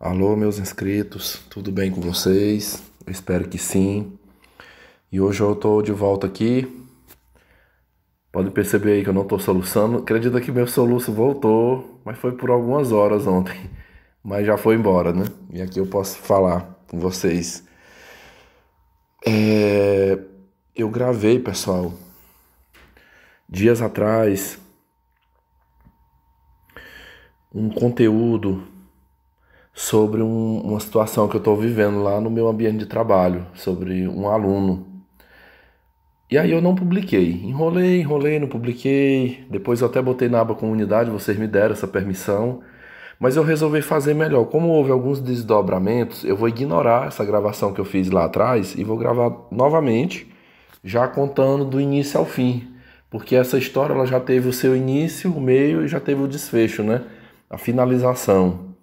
Alô, meus inscritos, tudo bem com vocês? Eu espero que sim. E hoje eu tô de volta aqui. Pode perceber aí que eu não tô soluçando. Acredita que meu soluço voltou, mas foi por algumas horas ontem. Mas já foi embora, né? E aqui eu posso falar com vocês. É, Eu gravei, pessoal, dias atrás, um conteúdo sobre uma situação que eu estou vivendo lá no meu ambiente de trabalho, sobre um aluno. E aí eu não publiquei. Enrolei, não publiquei. Depois eu até botei na aba comunidade, vocês me deram essa permissão. Mas eu resolvi fazer melhor. Como houve alguns desdobramentos, eu vou ignorar essa gravação que eu fiz lá atrás e vou gravar novamente, já contando do início ao fim. Porque essa história ela já teve o seu início, o meio e já teve o desfecho, né? A finalização.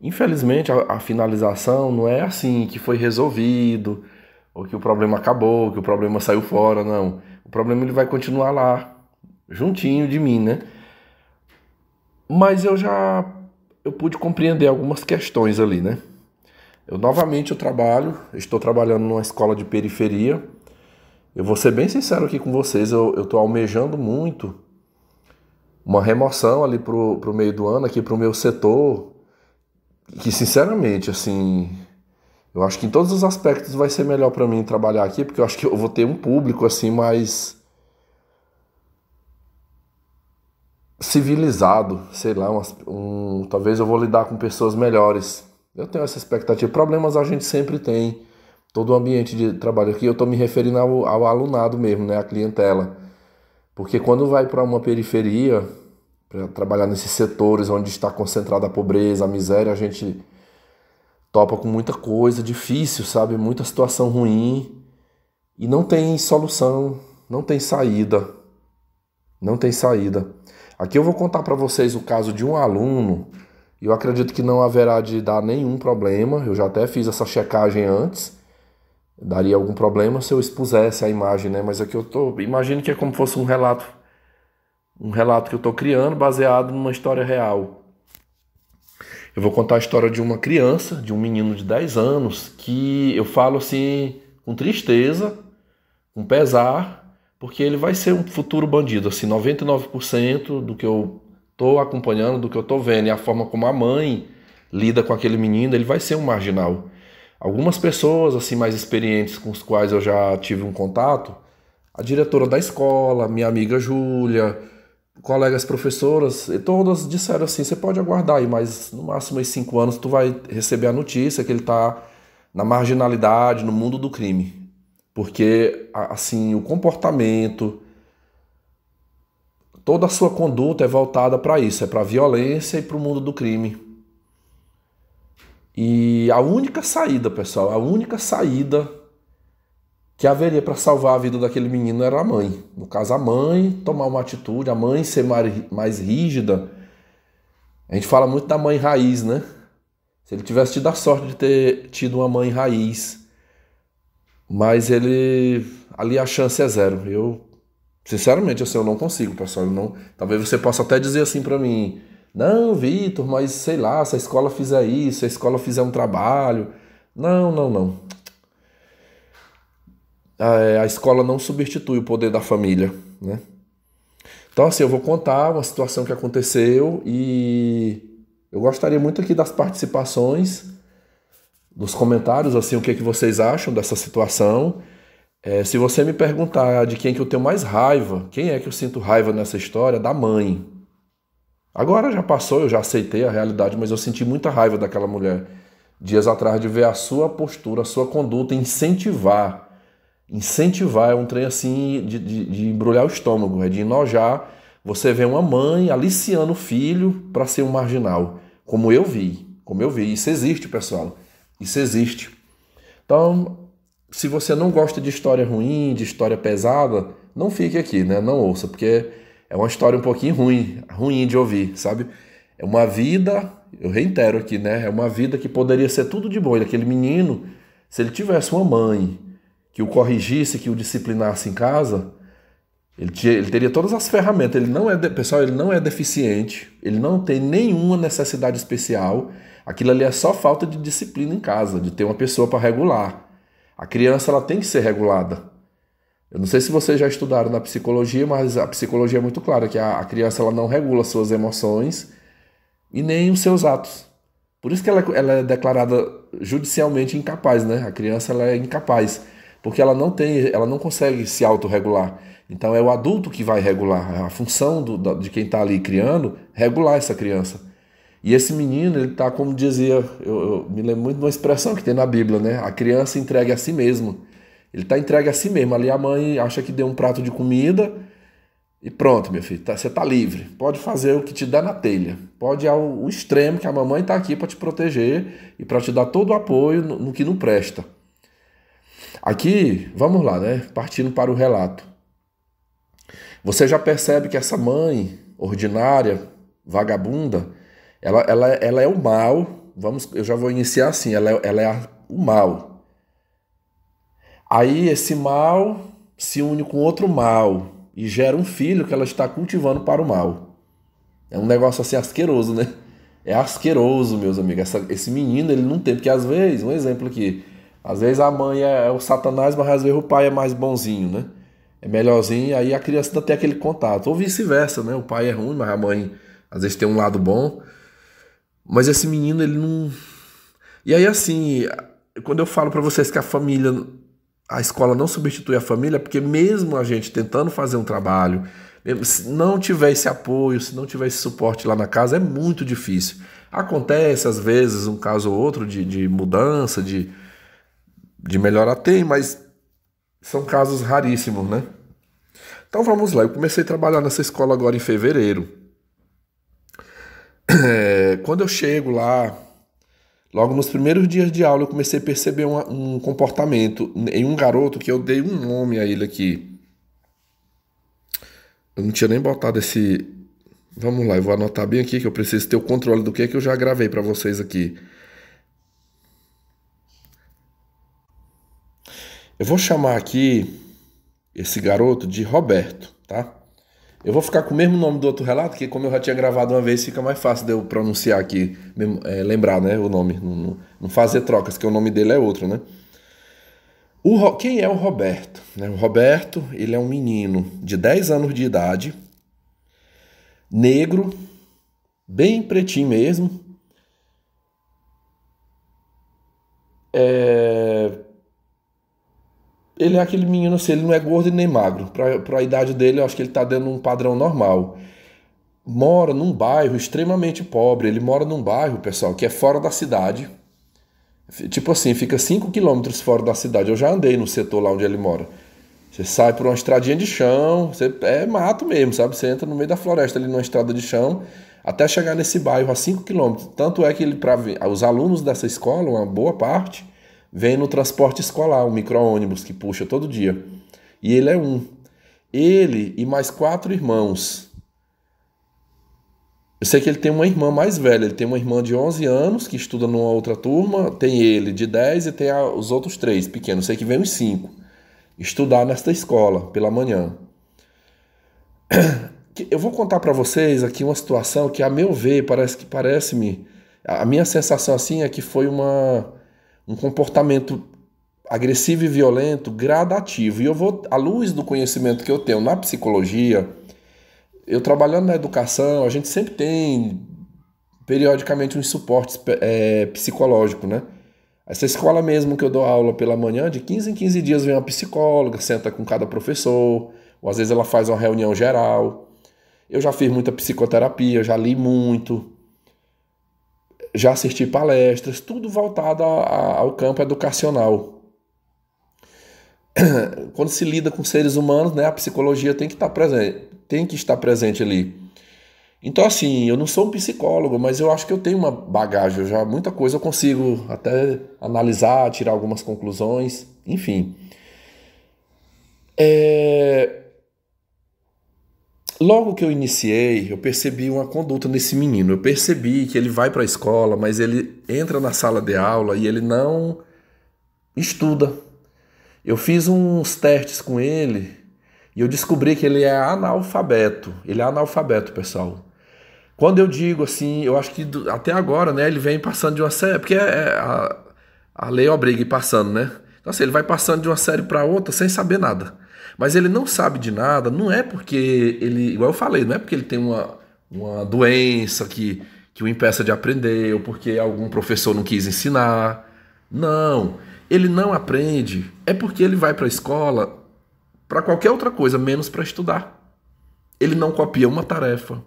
Infelizmente, a finalização não é assim que foi resolvido, ou que o problema acabou, que o problema saiu fora, não. O problema ele vai continuar lá, juntinho de mim, né? Mas eu pude compreender algumas questões ali, né? Estou trabalhando numa escola de periferia. Eu vou ser bem sincero aqui com vocês, eu estou almejando muito uma remoção ali pro meio do ano, aqui pro meu setor, que sinceramente, assim, eu acho que em todos os aspectos vai ser melhor para mim trabalhar aqui, porque eu acho que eu vou ter um público assim mais civilizado, sei lá, talvez eu vou lidar com pessoas melhores. Eu tenho essa expectativa. Problemas a gente sempre tem. Todo o ambiente de trabalho aqui, eu estou me referindo ao alunado mesmo, né, a clientela. Porque quando vai para uma periferia, para trabalhar nesses setores onde está concentrada a pobreza, a miséria, a gente topa com muita coisa difícil, sabe? Muita situação ruim e não tem solução, não tem saída, não tem saída. Aqui eu vou contar para vocês o caso de um aluno e eu acredito que não haverá de dar nenhum problema. Eu já até fiz essa checagem antes. Daria algum problema se eu expusesse a imagem, né? Mas aqui imagine que é como se fosse um relato que eu estou criando baseado numa história real. Eu vou contar a história de uma criança, de um menino de 10 anos, que eu falo assim, com tristeza, com pesar, porque ele vai ser um futuro bandido. Assim, 99% do que eu estou acompanhando, do que eu estou vendo, e a forma como a mãe lida com aquele menino, ele vai ser um marginal. Algumas pessoas assim mais experientes com os quais eu já tive um contato, a diretora da escola, minha amiga Júlia, colegas professoras, e todas disseram assim, você pode aguardar aí, mas no máximo aí 5 anos tu vai receber a notícia que ele está na marginalidade, no mundo do crime. Porque, assim, o comportamento, toda a sua conduta é voltada para isso, é para a violência e para o mundo do crime. E a única saída, pessoal, a única saída que haveria para salvar a vida daquele menino era a mãe. No caso, a mãe tomar uma atitude, a mãe ser mais rígida. A gente fala muito da mãe raiz, né? Se ele tivesse tido a sorte de ter tido uma mãe raiz, mas ali a chance é zero. Sinceramente, assim, eu não consigo, pessoal. Talvez você possa até dizer assim para mim, não, Vitor, mas sei lá, se a escola fizer isso, se a escola fizer um trabalho. Não, não, não. A escola não substitui o poder da família, né? Então, assim, eu vou contar uma situação que aconteceu e eu gostaria muito aqui das participações, dos comentários, assim, o que é que vocês acham dessa situação. Se você me perguntar de quem que eu tenho mais raiva, quem é que eu sinto raiva nessa história, da mãe. Agora já passou, eu já aceitei a realidade, mas eu senti muita raiva daquela mulher dias atrás de ver a sua postura, a sua conduta, incentivar. Incentivar é um trem assim de embrulhar o estômago, é de enojar. Você vê uma mãe aliciando o filho para ser um marginal, como eu vi. Isso existe, pessoal. Isso existe. Então, se você não gosta de história ruim, de história pesada, não fique aqui, né? Não ouça, porque é uma história um pouquinho ruim de ouvir, sabe? É uma vida, eu reitero aqui, né? É uma vida que poderia ser tudo de bom. E aquele menino, se ele tivesse uma mãe que o corrigisse, que o disciplinasse em casa, Ele teria todas as ferramentas. Ele não é, pessoal, ele não é deficiente. Ele não tem nenhuma necessidade especial. Aquilo ali é só falta de disciplina em casa, de ter uma pessoa para regular. A criança ela tem que ser regulada. Eu não sei se vocês já estudaram na psicologia, mas a psicologia é muito clara que a criança ela não regula suas emoções e nem os seus atos. Por isso que ela é declarada judicialmente incapaz, né? A criança ela é incapaz, porque ela não consegue se autorregular. Então é o adulto que vai regular. A função de quem está ali criando, regular essa criança. E esse menino, ele está, como dizia, eu me lembro muito de uma expressão que tem na Bíblia, né? A criança entregue a si mesmo. Ele está entregue a si mesmo. Ali a mãe acha que deu um prato de comida e pronto, meu filho, você está livre. Pode fazer o que te dá na telha. Pode ir ao extremo, que a mamãe está aqui para te proteger e para te dar todo o apoio no que não presta. Aqui, vamos lá, né? Partindo para o relato. Você já percebe que essa mãe ordinária, vagabunda, ela é o mal. Eu já vou iniciar assim, ela é o mal. Aí esse mal se une com outro mal e gera um filho que ela está cultivando para o mal. É um negócio assim asqueroso, né? É asqueroso, meus amigos. Esse menino, ele não tem, porque às vezes, um exemplo aqui, às vezes a mãe é o Satanás, mas às vezes o pai é mais bonzinho, né? É melhorzinho, aí a criança ainda tem aquele contato. Ou vice-versa, né? O pai é ruim, mas a mãe às vezes tem um lado bom. Mas esse menino, ele não... E aí assim, quando eu falo para vocês que a escola não substitui a família, porque mesmo a gente tentando fazer um trabalho, se não tiver esse apoio, se não tiver esse suporte lá na casa, é muito difícil. Acontece, às vezes, um caso ou outro de mudança, de melhorar, tem, mas são casos raríssimos, né? Então vamos lá, eu comecei a trabalhar nessa escola agora em fevereiro. Quando eu chego lá, logo nos primeiros dias de aula, eu comecei a perceber um comportamento em um garoto que eu dei um nome a ele aqui. Eu não tinha nem botado esse... Vamos lá, eu vou anotar bem aqui que eu preciso ter o controle do que eu já gravei para vocês aqui. Eu vou chamar aqui esse garoto de Roberto, tá? Eu vou ficar com o mesmo nome do outro relato, que como eu já tinha gravado uma vez, fica mais fácil de eu pronunciar aqui, lembrar, né, o nome, não fazer trocas, que o nome dele é outro, né? Quem é o Roberto? O Roberto, ele é um menino de 10 anos de idade, negro, bem pretinho mesmo, ele é aquele menino assim, ele não é gordo e nem magro. Para a idade dele, eu acho que ele está dando um padrão normal. Mora num bairro extremamente pobre. Ele mora num bairro, pessoal, que é fora da cidade. Tipo assim, fica 5 quilômetros fora da cidade. Eu já andei no setor lá onde ele mora. Você sai por uma estradinha de chão, é mato mesmo, sabe? Você entra no meio da floresta ali numa estrada de chão, até chegar nesse bairro a 5 quilômetros. Tanto é que os alunos dessa escola, uma boa parte, vem no transporte escolar, um micro-ônibus que puxa todo dia. E ele é um. Ele e mais 4 irmãos. Eu sei que ele tem uma irmã mais velha. Ele tem uma irmã de 11 anos que estuda numa outra turma. Tem ele de 10 e tem os outros 3 pequenos. Eu sei que vem os 5 estudar nesta escola pela manhã. Eu vou contar para vocês aqui uma situação que, a meu ver, parece-me... A minha sensação assim é que foi um comportamento agressivo e violento gradativo. E eu vou, à luz do conhecimento que eu tenho na psicologia, eu trabalhando na educação, a gente sempre tem periodicamente um suporte psicológico, né? Essa escola mesmo que eu dou aula pela manhã, de 15 em 15 dias vem uma psicóloga, senta com cada professor, ou às vezes ela faz uma reunião geral. Eu já fiz muita psicoterapia, já li muito, já assisti palestras, tudo voltado ao campo educacional. Quando se lida com seres humanos, né, a psicologia tem que estar presente ali. Então, assim, eu não sou um psicólogo, mas eu acho que eu tenho uma bagagem, muita coisa eu consigo até analisar, tirar algumas conclusões, enfim. Logo que eu iniciei, eu percebi uma conduta nesse menino. Eu percebi que ele vai para a escola, mas ele entra na sala de aula e ele não estuda. Eu fiz uns testes com ele E eu descobri que ele é analfabeto. Ele é analfabeto, pessoal. Quando eu digo assim, eu acho que até agora, né, ele vem passando de uma série, porque a lei obriga a ir passando, né? Então assim, ele vai passando de uma série para outra sem saber nada. Mas ele não sabe de nada, não é porque ele, igual eu falei, não é porque ele tem uma doença que o impeça de aprender, ou porque algum professor não quis ensinar. Não, ele não aprende, é porque ele vai para a escola para qualquer outra coisa, menos para estudar. Ele não copia uma tarefa.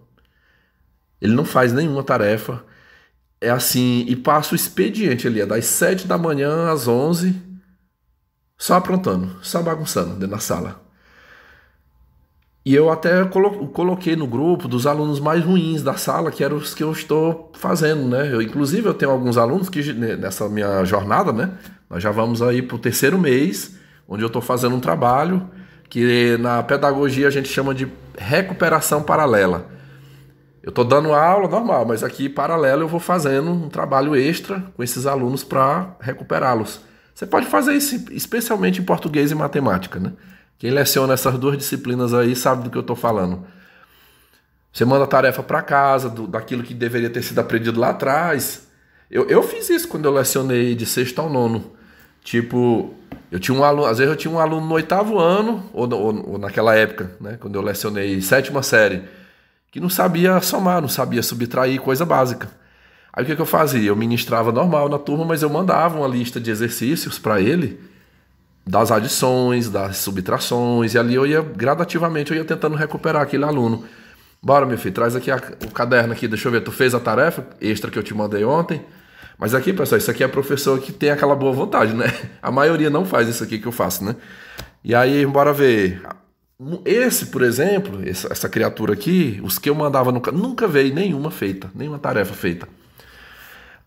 Ele não faz nenhuma tarefa. É assim, e passa o expediente ali, é das 7 da manhã às 11, só aprontando, só bagunçando dentro da sala. E eu até coloquei no grupo dos alunos mais ruins da sala, que eram os que eu estou fazendo, né? Inclusive, eu tenho alguns alunos que, nessa minha jornada, né? Nós já vamos aí para o 3º mês, onde eu estou fazendo um trabalho que na pedagogia a gente chama de recuperação paralela. Eu estou dando aula normal, mas aqui, paralelo, eu vou fazendo um trabalho extra com esses alunos para recuperá-los. Você pode fazer isso especialmente em português e matemática, né? Quem leciona essas duas disciplinas aí sabe do que eu estou falando. Você manda a tarefa para casa, daquilo que deveria ter sido aprendido lá atrás. Eu fiz isso quando eu lecionei de 6º ao 9º. Tipo, eu tinha um aluno, às vezes eu tinha um aluno no 8º ano, ou naquela época, né, quando eu lecionei 7ª série, que não sabia somar, não sabia subtrair, coisa básica. Aí o que eu fazia? Eu ministrava normal na turma, mas eu mandava uma lista de exercícios para ele, das adições, das subtrações, e ali eu ia, gradativamente, eu ia tentando recuperar aquele aluno. Bora, meu filho, traz aqui o caderno aqui, deixa eu ver, tu fez a tarefa extra que eu te mandei ontem? Mas aqui, pessoal, isso aqui é professor que tem aquela boa vontade, né? A maioria não faz isso aqui que eu faço, né? E aí, bora ver. Esse, por exemplo, essa criatura aqui, os que eu mandava nunca veio nenhuma feita, nenhuma tarefa feita.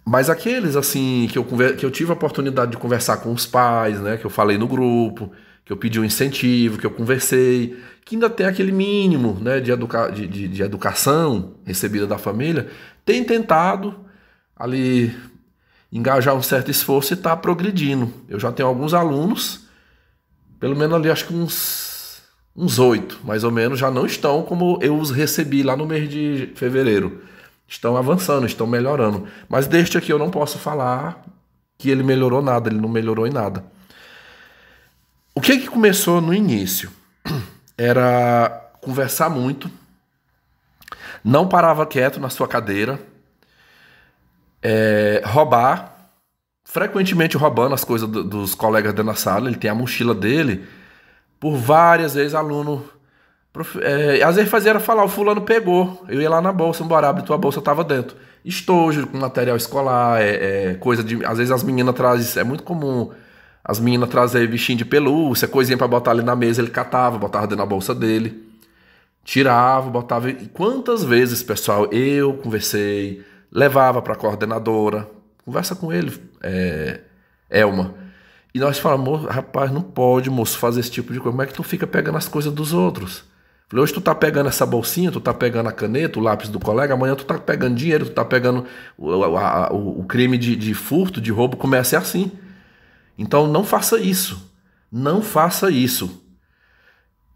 Mas aqueles, assim, que eu tive a oportunidade de conversar com os pais, né? Que eu falei no grupo, que eu pedi um incentivo, que eu conversei, que ainda tem aquele mínimo, né, de educação recebida da família, tem tentado ali engajar um certo esforço e está progredindo. Eu já tenho alguns alunos, pelo menos ali acho que uns 8, mais ou menos, já não estão como eu os recebi lá no mês de fevereiro. Estão avançando, estão melhorando. Mas deste aqui eu não posso falar que ele melhorou nada, ele não melhorou em nada. O que começou no início? Era conversar muito, não parava quieto na sua cadeira, roubar, frequentemente roubando as coisas dos colegas dentro da sala. Ele tem a mochila dele, por várias vezes aluno... às vezes fazia era falar, o fulano pegou, eu ia lá na bolsa, bora, abre tua bolsa, tava dentro. Estojo com material escolar, coisa de... Às vezes as meninas trazem, é muito comum as meninas trazerem bichinho de pelúcia, coisinha pra botar ali na mesa, ele catava, botava dentro da bolsa dele, tirava, botava... E quantas vezes, pessoal, eu conversei, levava pra coordenadora, conversa com ele, Elma. E nós falamos, rapaz, não pode, moço, fazer esse tipo de coisa, como é que tu fica pegando as coisas dos outros? Falei, hoje tu tá pegando essa bolsinha, tu tá pegando a caneta, o lápis do colega, amanhã tu tá pegando dinheiro, tu tá pegando o crime de furto, de roubo, começa assim. Então não faça isso, não faça isso.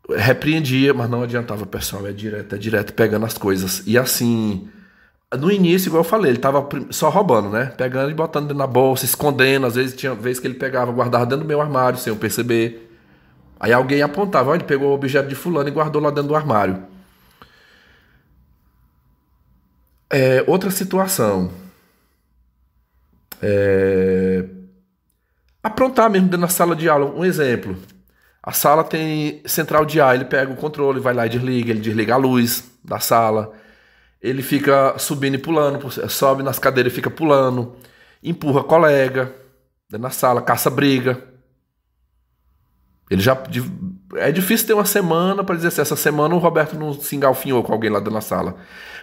Repreendia, mas não adiantava, pessoal, é direto pegando as coisas. E assim, no início, igual eu falei, ele tava só roubando, né? Pegando e botando dentro da bolsa, escondendo, às vezes tinha vez que ele pegava, guardava dentro do meu armário, sem eu perceber. Aí alguém apontava, olha, ele pegou o objeto de fulano e guardou lá dentro do armário. Outra situação. Aprontar mesmo dentro da sala de aula. Um exemplo. A sala tem central de ar, ele pega o controle, vai lá e desliga, ele desliga a luz da sala. Ele fica subindo e pulando, sobe nas cadeiras e fica pulando. Empurra colega dentro da sala, caça briga. Ele já... É difícil ter uma semana para dizer assim, essa semana o Roberto não se engalfinhou com alguém lá dentro da sala.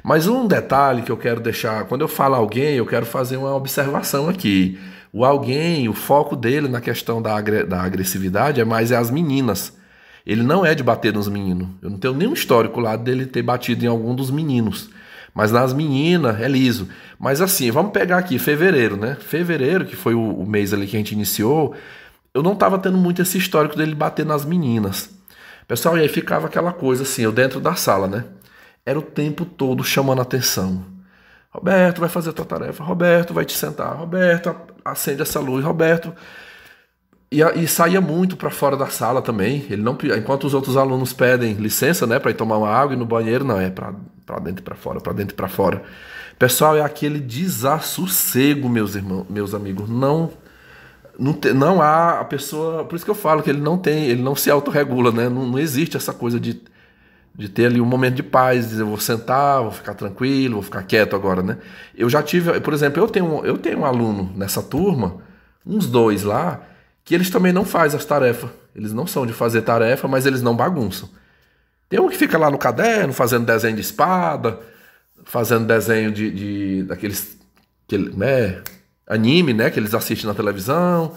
Mas um detalhe que eu quero deixar, quando eu falo alguém, eu quero fazer uma observação aqui. O alguém, o foco dele na questão da agressividade é mais as meninas. Ele não é de bater nos meninos. Eu não tenho nenhum histórico lá dele ter batido em algum dos meninos. Mas nas meninas é liso. Mas assim, vamos pegar aqui fevereiro, né? Fevereiro, que foi o mês ali que a gente iniciou... Eu não estava tendo muito esse histórico dele bater nas meninas. Pessoal, e aí ficava aquela coisa assim, eu dentro da sala, né? Era o tempo todo chamando a atenção. Roberto, vai fazer a tua tarefa. Roberto, vai te sentar. Roberto, acende essa luz. Roberto. E saía muito para fora da sala também. Ele não, enquanto os outros alunos pedem licença, né, para ir tomar uma água e no banheiro, não, é para dentro e para fora, para dentro e para fora. Pessoal, é aquele desassossego, meus irmãos, meus amigos. Não há a pessoa, por isso que eu falo que ele não se autorregula, né? Não existe essa coisa de ter ali um momento de paz, dizer, eu vou sentar, vou ficar tranquilo, vou ficar quieto agora, né? Eu já tive, por exemplo, eu tenho um aluno nessa turma, uns dois lá, que eles também não fazem as tarefas. Eles não são de fazer tarefa, mas eles não bagunçam. Tem um que fica lá no caderno, fazendo desenho de espada, fazendo desenho daqueles, né, anime, né, que eles assistem na televisão.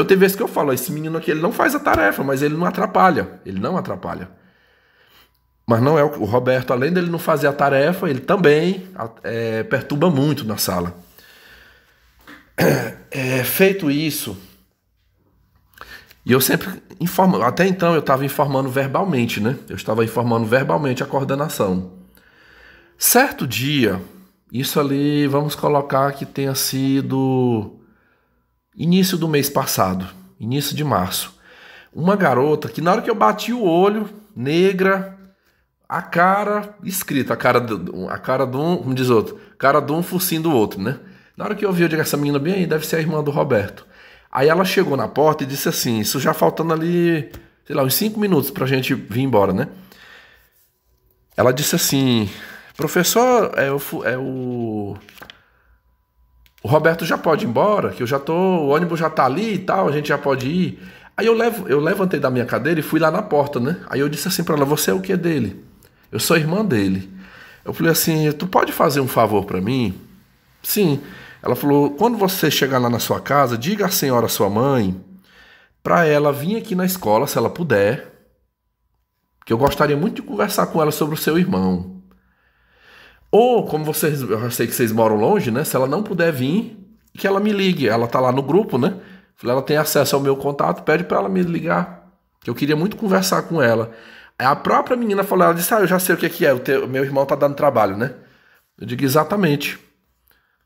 Tem vezes que eu falo, esse menino aqui, ele não faz a tarefa, mas ele não atrapalha. Ele não atrapalha. Mas não é o Roberto, além dele não fazer a tarefa, ele também perturba muito na sala. Feito isso, e eu sempre informo, até então eu estava informando verbalmente, né? Eu estava informando verbalmente a coordenação. Certo dia, isso ali, vamos colocar que tenha sido início do mês passado, início de março. Uma garota que na hora que eu bati o olho, negra, a cara escrita, a cara de um, como diz outro, cara de um, focinho do outro, né? Na hora que eu vi, eu digo, essa menina bem aí, deve ser a irmã do Roberto. Aí ela chegou na porta e disse assim, isso já faltando ali, sei lá, uns 5 minutos pra gente vir embora, né? Ela disse assim, professor, o Roberto já pode ir embora, que o ônibus já tá ali e tal, a gente já pode ir. Aí eu levantei da minha cadeira e fui lá na porta, né? Aí eu disse assim pra ela, você é o que dele? Eu sou irmã dele. Eu falei assim, tu pode fazer um favor pra mim? Sim. Ela falou, quando você chegar lá na sua casa, diga à senhora, sua mãe, pra ela vir aqui na escola, se ela puder, que eu gostaria muito de conversar com ela sobre o seu irmão. Ou, como eu já sei que vocês moram longe, né? Se ela não puder vir, que ela me ligue. Ela tá lá no grupo, né? Falei, ela tem acesso ao meu contato, pede pra ela me ligar. Que eu queria muito conversar com ela. Aí a própria menina falou, ela disse, eu já sei o que é, o meu irmão tá dando trabalho, né? Eu digo, exatamente.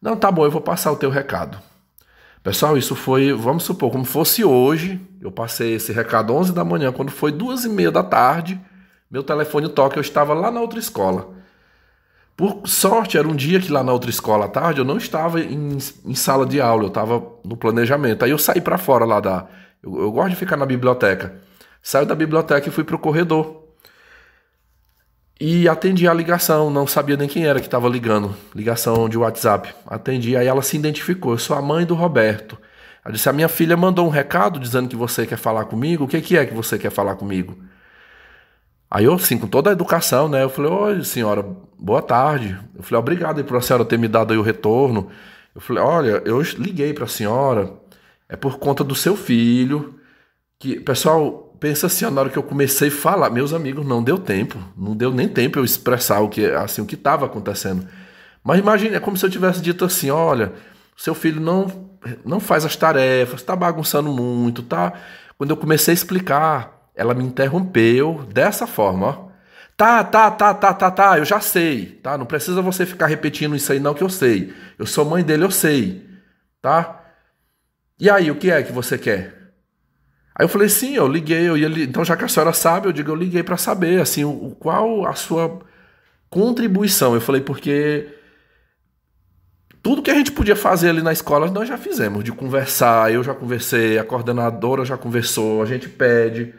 Não, tá bom, eu vou passar o teu recado. Pessoal, isso foi, vamos supor, como fosse hoje, eu passei esse recado 11 da manhã, quando foi 2h30 da tarde, meu telefone toca, eu estava lá na outra escola. Por sorte, era um dia que lá na outra escola à tarde eu não estava em sala de aula, eu estava no planejamento. Aí eu saí para fora lá eu gosto de ficar na biblioteca. Saí da biblioteca e fui para o corredor. E atendi a ligação, não sabia nem quem era que estava ligando. Ligação de WhatsApp. Atendi, aí ela se identificou, eu sou a mãe do Roberto. Ela disse, a minha filha mandou um recado dizendo que você quer falar comigo. O que é que você quer falar comigo? Aí eu, assim, com toda a educação, né? Eu falei, oi, senhora, boa tarde. Eu falei, obrigado aí por a senhora ter me dado aí o retorno. Eu falei, olha, eu liguei para a senhora, é por conta do seu filho, que, pessoal, pensa assim, na hora que eu comecei a falar, meus amigos, não deu tempo, não deu nem tempo eu expressar o que estava acontecendo. Mas imagine, é como se eu tivesse dito assim, olha, seu filho não faz as tarefas, tá bagunçando muito, tá? Quando eu comecei a explicar, ela me interrompeu dessa forma, ó. Tá, eu já sei, tá? Não precisa você ficar repetindo isso aí não, que eu sei. Eu sou mãe dele, eu sei, tá? E aí, o que é que você quer? Aí eu falei, sim, eu liguei, então já que a senhora sabe, eu liguei para saber, assim, qual a sua contribuição. Eu falei, porque tudo que a gente podia fazer ali na escola, nós já fizemos, de conversar, eu já conversei, a coordenadora já conversou, a gente pede,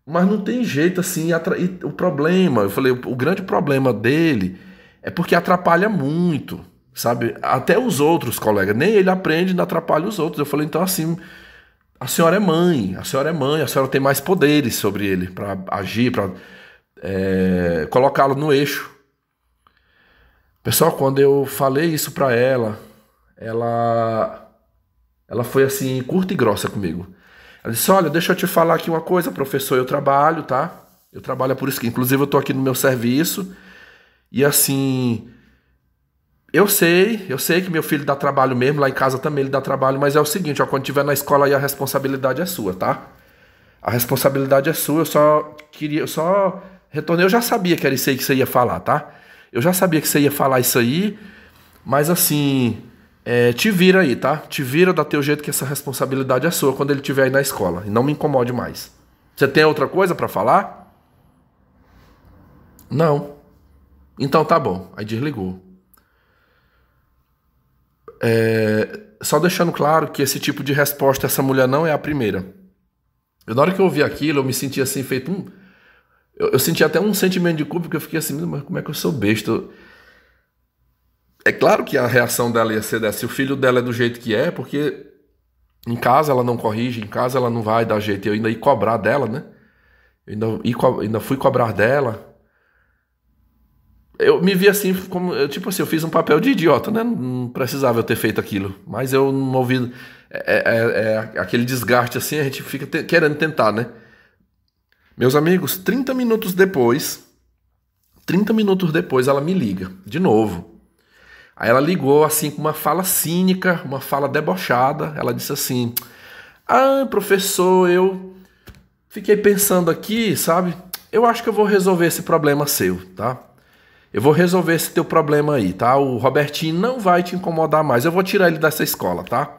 mas não tem jeito, assim, e o problema, eu falei, o grande problema dele é porque atrapalha muito, sabe? Até os outros colegas, nem ele aprende, ainda atrapalha os outros. Eu falei, então assim... A senhora é mãe, a senhora tem mais poderes sobre ele para agir, para colocá-lo no eixo. Pessoal, quando eu falei isso para ela foi assim, curta e grossa comigo. Ela disse, olha, deixa eu te falar aqui uma coisa, professor, eu trabalho, tá? Eu trabalho por isso que, inclusive, eu tô aqui no meu serviço e assim... Eu sei que meu filho dá trabalho mesmo, lá em casa também ele dá trabalho, mas é o seguinte, ó, quando estiver na escola aí a responsabilidade é sua, tá? A responsabilidade é sua, eu só retornei, eu já sabia que era isso aí que você ia falar, tá? Eu já sabia que você ia falar isso aí, mas assim, te vira aí, tá? Te vira, dá teu jeito que essa responsabilidade é sua quando ele estiver aí na escola. E não me incomode mais. Você tem outra coisa pra falar? Não. Então tá bom. Aí desligou. Só deixando claro que esse tipo de resposta, essa mulher não é a primeira. Na hora que eu ouvi aquilo, eu me senti assim, feito um. Eu senti até um sentimento de culpa, porque eu fiquei assim, mas como é que eu sou besta? É claro que a reação dela ia ser dessa. Se o filho dela é do jeito que é, porque em casa ela não corrige, em casa ela não vai dar jeito. Eu ainda ia cobrar dela, né? Ainda fui cobrar dela. Eu me vi assim, como, tipo assim, eu fiz um papel de idiota, né? Não precisava eu ter feito aquilo. Mas eu não ouvi. Aquele desgaste assim, a gente fica querendo tentar, né? Meus amigos, 30 minutos depois ela me liga, de novo. Aí ela ligou assim com uma fala cínica, uma fala debochada. Ela disse assim: Ah, professor, eu fiquei pensando aqui, sabe? Eu acho que eu vou resolver esse problema seu, tá? Eu vou resolver esse teu problema aí, tá? O Robertinho não vai te incomodar mais. Eu vou tirar ele dessa escola, tá?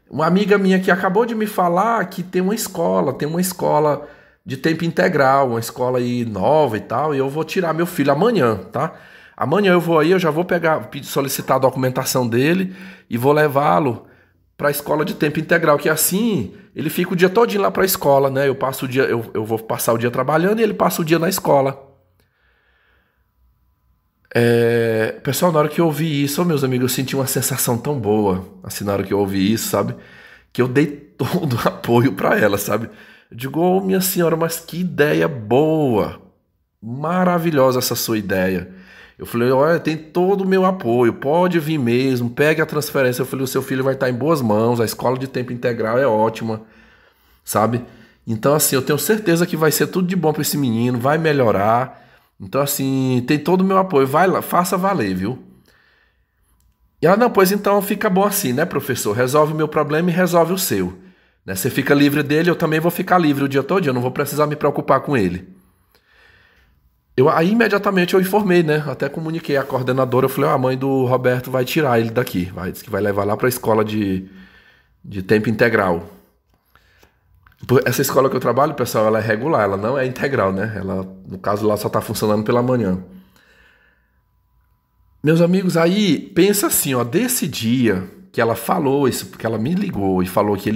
Uma amiga minha que acabou de me falar que tem uma escola de tempo integral, uma escola aí nova e tal, e eu vou tirar meu filho amanhã, tá? Amanhã eu vou aí, eu já vou solicitar a documentação dele e vou levá-lo para a escola de tempo integral, que assim ele fica o dia todinho lá para a escola, né? Eu vou passar o dia trabalhando e ele passa o dia na escola. Pessoal, na hora que eu ouvi isso, meus amigos, eu senti uma sensação tão boa, assim, na hora que eu ouvi isso, sabe? Que eu dei todo o apoio para ela, sabe? Eu digo, oh, minha senhora, mas que ideia boa, maravilhosa essa sua ideia. Eu falei, olha, tem todo o meu apoio, pode vir mesmo, pegue a transferência. Eu falei, o seu filho vai estar em boas mãos, a escola de tempo integral é ótima, sabe? Então, assim, eu tenho certeza que vai ser tudo de bom para esse menino, vai melhorar. Então, assim, tem todo o meu apoio. Vai lá, faça valer, viu? E ela, não, pois então fica bom assim, né, professor? Resolve o meu problema e resolve o seu. Né? Você fica livre dele, eu também vou ficar livre o dia todo, eu não vou precisar me preocupar com ele. Aí imediatamente eu informei, né? Até comuniquei a coordenadora, eu falei, a mãe do Roberto vai tirar ele daqui. Diz que vai levar lá para a escola de tempo integral. Essa escola que eu trabalho, pessoal, ela é regular, ela não é integral, né? Ela, no caso, lá só está funcionando pela manhã. Meus amigos, aí pensa assim, ó, desse dia que ela falou isso, porque ela me ligou e falou que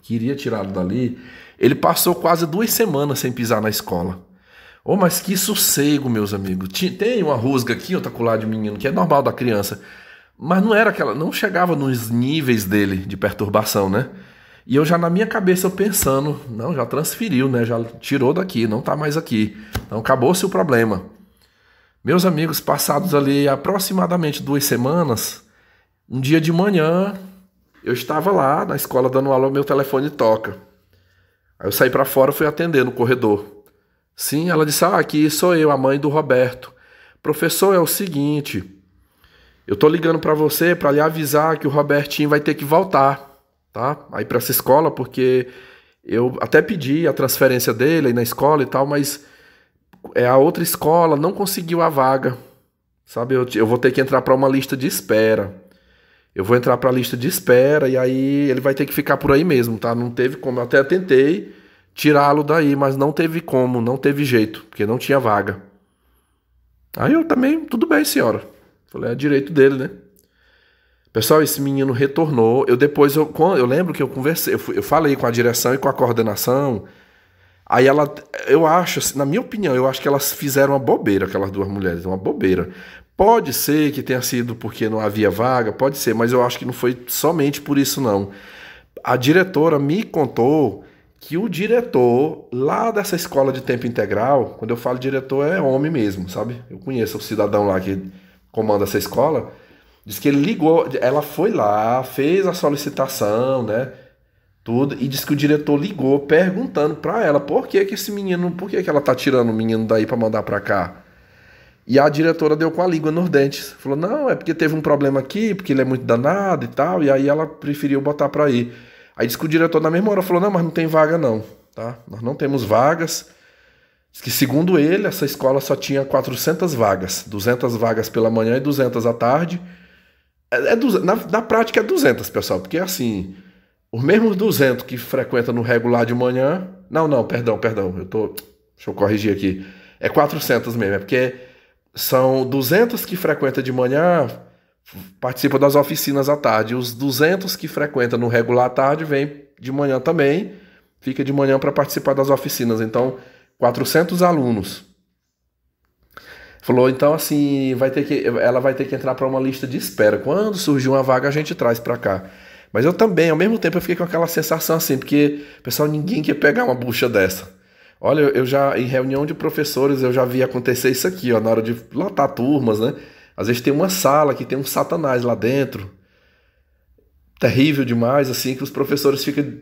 que iria tirá-lo dali, ele passou quase 2 semanas sem pisar na escola. Oh, mas que sossego, meus amigos. Tem uma rusga aqui, outra colar de menino, que é normal da criança, mas não era aquela, não chegava nos níveis dele de perturbação, né? E eu já na minha cabeça eu pensando, não, já transferiu, né? Já tirou daqui, não tá mais aqui. Então acabou-se o problema. Meus amigos, passados ali aproximadamente 2 semanas, um dia de manhã, eu estava lá na escola dando aula, meu telefone toca. Aí eu saí para fora e fui atender no corredor. Sim, ela disse, aqui sou eu, a mãe do Roberto. Professor, é o seguinte, eu tô ligando para você para lhe avisar que o Robertinho vai ter que voltar, tá? Aí para essa escola, porque eu até pedi a transferência dele aí na escola e tal, mas a outra escola não conseguiu a vaga, sabe? Eu vou ter que entrar para uma lista de espera. Eu vou entrar para a lista de espera e aí ele vai ter que ficar por aí mesmo, tá? Não teve como, eu até tentei tirá-lo daí, mas não teve como, não teve jeito, porque não tinha vaga. Aí eu também, tudo bem, senhora. Falei, é direito dele, né? Pessoal, esse menino retornou. Eu lembro que eu conversei, eu falei com a direção e com a coordenação. Aí eu acho, assim, na minha opinião, eu acho que elas fizeram uma bobeira, aquelas duas mulheres, uma bobeira. Pode ser que tenha sido porque não havia vaga, pode ser, mas eu acho que não foi somente por isso, não. A diretora me contou que o diretor lá dessa escola de tempo integral, quando eu falo diretor é homem mesmo, sabe? Eu conheço o cidadão lá que comanda essa escola, diz que ele ligou, ela foi lá, fez a solicitação, né? Tudo, e disse que o diretor ligou perguntando pra ela por que esse menino, por que ela tá tirando o menino daí pra mandar pra cá. E a diretora deu com a língua nos dentes. Falou, não, é porque teve um problema aqui, porque ele é muito danado e tal, e aí ela preferiu botar pra ir. Aí disse que o diretor na mesma hora falou, não, mas não tem vaga não. tá? Nós não temos vagas. Que segundo ele, essa escola só tinha 400 vagas, 200 vagas pela manhã e 200 à tarde. Na prática é 200, pessoal, porque assim, os mesmos 200 que frequentam no regular de manhã, não, perdão, deixa eu corrigir aqui, é 400 mesmo, é porque são 200 que frequentam de manhã, participam das oficinas à tarde, os 200 que frequentam no regular à tarde vêm de manhã também, fica de manhã para participar das oficinas, então 400 alunos. Falou, então assim, ela vai ter que entrar para uma lista de espera. Quando surgir uma vaga, a gente traz para cá. Mas eu também, ao mesmo tempo, eu fiquei com aquela sensação assim, porque, pessoal, ninguém quer pegar uma bucha dessa. Olha, eu já, em reunião de professores, eu já vi acontecer isso aqui, ó, na hora de lotar turmas, né? Às vezes tem uma sala que tem um satanás lá dentro. Terrível demais, assim, que os professores ficam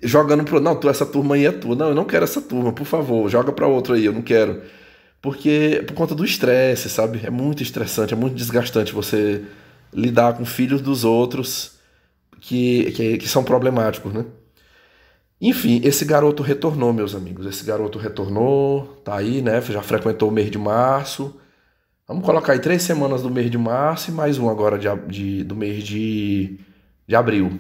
jogando pro... Não, essa turma aí é tua. Não, eu não quero essa turma, por favor, joga para outra aí, eu não quero. Porque, por conta do estresse, sabe? É muito estressante, é muito desgastante você lidar com filhos dos outros que são problemáticos, né? Enfim, esse garoto retornou, meus amigos. Esse garoto retornou, tá aí, né? Já frequentou o mês de março. Vamos colocar aí 3 semanas do mês de março e mais um agora do mês de abril.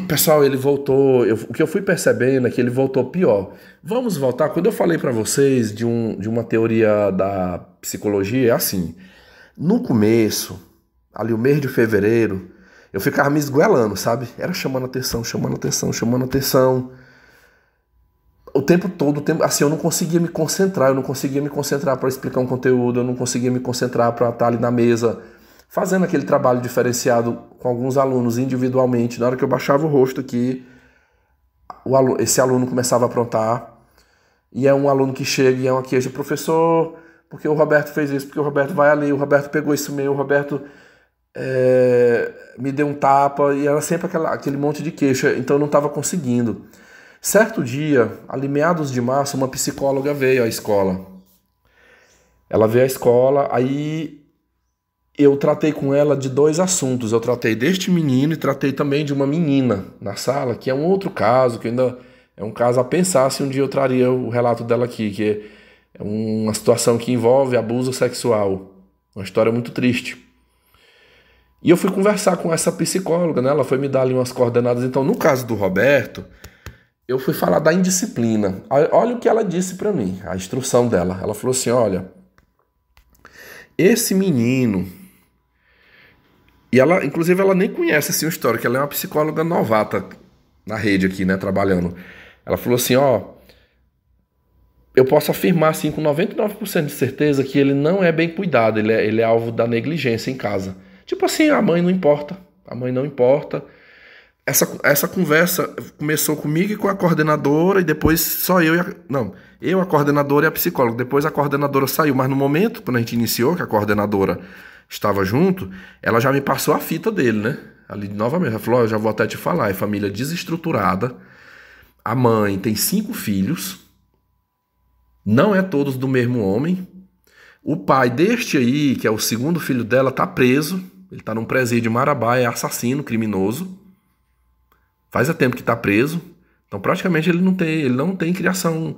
Pessoal, ele voltou. O que eu fui percebendo é que ele voltou pior. Vamos voltar. Quando eu falei para vocês de uma teoria da psicologia, é assim. No começo, ali o mês de fevereiro, eu ficava me esgoelando, sabe? Era chamando atenção, chamando atenção, chamando atenção. O tempo todo, assim, eu não conseguia me concentrar. Eu não conseguia me concentrar para explicar um conteúdo. Eu não conseguia me concentrar para estar ali na mesa fazendo aquele trabalho diferenciado com alguns alunos individualmente. Na hora que eu baixava o rosto aqui, esse aluno começava a aprontar. E é um aluno que chega e é uma queixa, professor, porque o Roberto fez isso, porque o Roberto vai ali, o Roberto pegou isso meu, o Roberto me deu um tapa, e era sempre aquele monte de queixa, então eu não estava conseguindo. Certo dia, ali meados de março, uma psicóloga veio à escola. Ela veio à escola, aí eu tratei com ela de 2 assuntos. Eu tratei deste menino e tratei também de uma menina na sala, que é um outro caso, que ainda é um caso a pensar se um dia eu traria o relato dela aqui, que é uma situação que envolve abuso sexual. Uma história muito triste. E eu fui conversar com essa psicóloga, né? Ela foi me dar ali umas coordenadas. Então, no caso do Roberto, eu fui falar da indisciplina. Olha o que ela disse para mim, a instrução dela. Ela falou assim, olha, esse menino... E ela, inclusive, ela nem conhece assim, o histórico, ela é uma psicóloga novata na rede aqui, né, trabalhando. Ela falou assim, ó, eu posso afirmar assim com 99% de certeza que ele não é bem cuidado, ele é alvo da negligência em casa. Tipo assim, a mãe não importa, Essa conversa começou comigo e com a coordenadora, e depois só eu a coordenadora e a psicóloga. Depois a coordenadora saiu, mas no momento, quando a gente iniciou, que a coordenadora estava junto, ela já me passou a fita dele, né? Ali novamente, ela falou, eu já vou até te falar, é família desestruturada, a mãe tem 5 filhos, não é todos do mesmo homem, o pai deste aí, que é o segundo filho dela, tá preso, ele tá num presídio em Marabá, é assassino, criminoso, faz tempo que tá preso, então praticamente ele não tem criação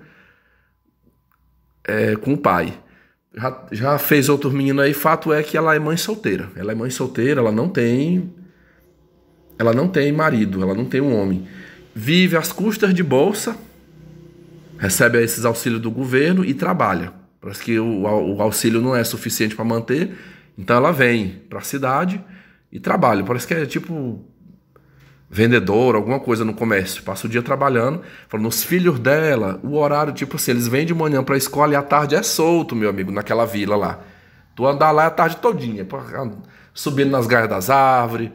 com o pai. Já fez outro menino aí, fato é que ela é mãe solteira. Ela é mãe solteira, ela não tem marido, ela não tem um homem. Vive às custas de bolsa, recebe esses auxílios do governo e trabalha. Parece que o auxílio não é suficiente para manter, então ela vem para a cidade e trabalha. Parece que é tipo vendedor, alguma coisa no comércio. Passa o dia trabalhando. Falando, os filhos dela, o horário, tipo assim, eles vêm de manhã pra escola e à tarde é solto, meu amigo, naquela vila lá. Tu andar lá a tarde todinha, subindo nas galhas das árvores,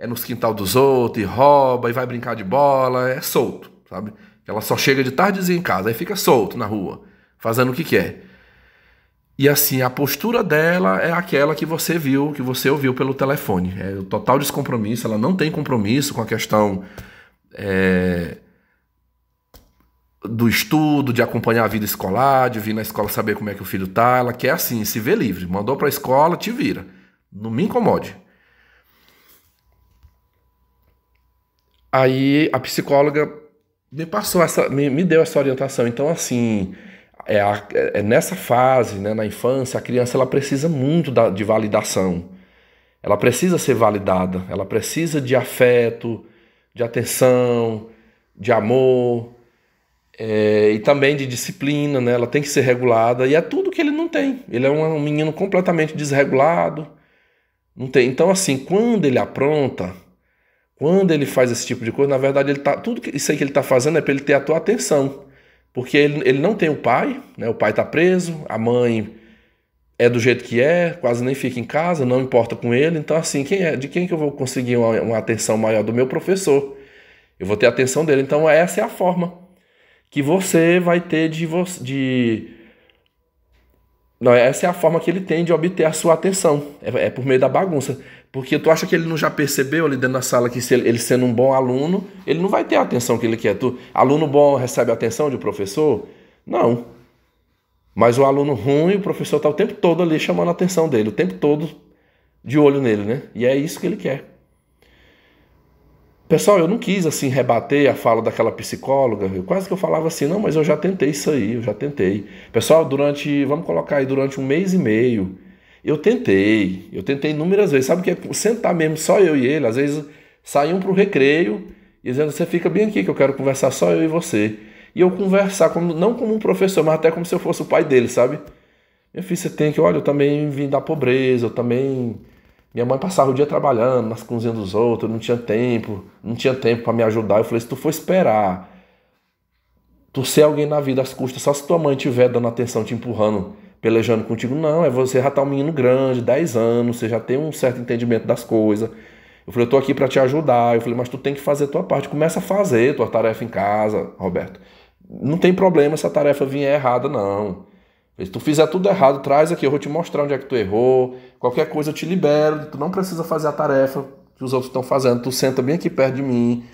nos quintal dos outros, e rouba, e vai brincar de bola, é solto, sabe? Ela só chega de tardezinha em casa, aí fica solto na rua, fazendo o que quer. E assim, a postura dela é aquela que você viu, que você ouviu pelo telefone. É o total descompromisso, ela não tem compromisso com a questão do estudo, de acompanhar a vida escolar, de vir na escola saber como é que o filho tá. Ela quer assim, se ver livre. Mandou pra escola, te vira. Não me incomode. Aí a psicóloga me deu essa orientação. Então, assim, é nessa fase, né, na infância, a criança ela precisa muito de validação. Ela precisa ser validada, ela precisa de afeto, de atenção, de amor, e também de disciplina, né? Ela tem que ser regulada, e é tudo que ele não tem. Ele é um menino completamente desregulado, não tem. Então, assim, quando ele apronta, quando ele faz esse tipo de coisa, na verdade, isso aí que ele está fazendo é para ele ter a tua atenção. Porque ele não tem o pai, né? O pai está preso, a mãe é do jeito que é, quase nem fica em casa, não importa com ele. Então, assim, de quem que eu vou conseguir uma atenção maior? Do meu professor. Eu vou ter a atenção dele. Então, essa é a forma que você vai ter Não, essa é a forma que ele tem de obter a sua atenção. É por meio da bagunça. Porque tu acha que ele não já percebeu ali dentro da sala que se ele sendo um bom aluno, ele não vai ter a atenção que ele quer. Aluno bom recebe a atenção de professor? Não. Mas o aluno ruim, o professor está o tempo todo ali chamando a atenção dele, o tempo todo de olho nele, né? E é isso que ele quer. Pessoal, eu não quis assim rebater a fala daquela psicóloga. Quase que eu falava assim, não, mas eu já tentei isso aí, eu já tentei. Pessoal, vamos colocar aí, durante 1 mês e meio, eu tentei inúmeras vezes. Sabe o que é? Sentar mesmo, só eu e ele, às vezes saíam para o recreio e dizendo, você fica bem aqui que eu quero conversar só eu e você. E eu conversar, não como um professor, mas até como se eu fosse o pai dele, sabe? Meu filho, você tem que, olha, eu também vim da pobreza, eu também... Minha mãe passava o dia trabalhando nas cozinhas dos outros, não tinha tempo para me ajudar. Eu falei, se tu for esperar tu ser alguém na vida às custas, só se tua mãe estiver dando atenção, te empurrando, pelejando contigo, não, você já tá um menino grande, 10 anos, você já tem um certo entendimento das coisas. Eu falei, eu tô aqui para te ajudar. Eu falei, mas tu tem que fazer a tua parte. Começa a fazer tua tarefa em casa, Roberto. Não tem problema se a tarefa vier errada, não. Se tu fizer tudo errado, traz aqui, eu vou te mostrar onde é que tu errou. Qualquer coisa eu te libero, tu não precisa fazer a tarefa que os outros estão fazendo. Tu senta bem aqui perto de mim,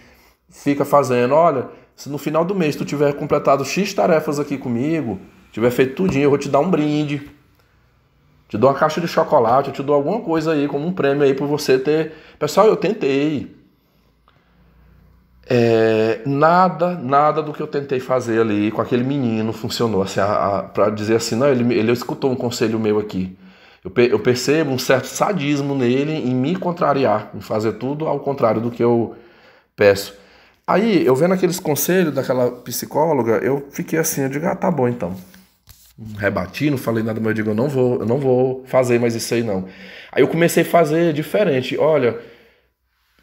fica fazendo. Olha, se no final do mês tu tiver completado X tarefas aqui comigo, tiver feito tudinho, eu vou te dar um brinde. Te dou uma caixa de chocolate, eu te dou alguma coisa aí como um prêmio aí por você ter... Pessoal, eu tentei. Nada do que eu tentei fazer ali com aquele menino funcionou, assim, para dizer assim, não, ele escutou um conselho meu aqui. Eu percebo um certo sadismo nele em me contrariar, em fazer tudo ao contrário do que eu peço. Aí, eu vendo aqueles conselhos daquela psicóloga, eu fiquei assim, eu digo, tá bom então. Rebati, não falei nada, mas eu digo, eu não vou fazer mais isso aí não. Aí eu comecei a fazer diferente, olha...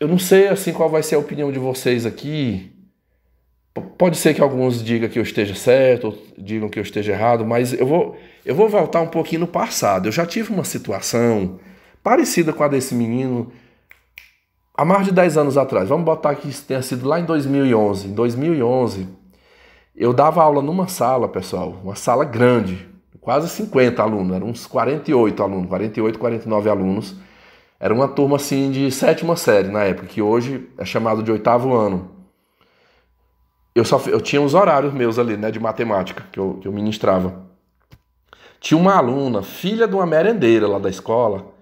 Eu não sei assim qual vai ser a opinião de vocês aqui. Pode ser que alguns digam que eu esteja certo, outros digam que eu esteja errado, mas eu vou voltar um pouquinho no passado. Eu já tive uma situação parecida com a desse menino há mais de 10 anos atrás. Vamos botar que isso tenha sido lá em 2011. Em 2011, eu dava aula numa sala, pessoal, uma sala grande, quase 50 alunos, eram uns 48 alunos, 48, 49 alunos. Era uma turma assim de 7ª série na época, que hoje é chamado de 8º ano. Eu tinha os horários meus ali, né, de matemática, que eu ministrava. Tinha uma aluna, filha de uma merendeira lá da escola,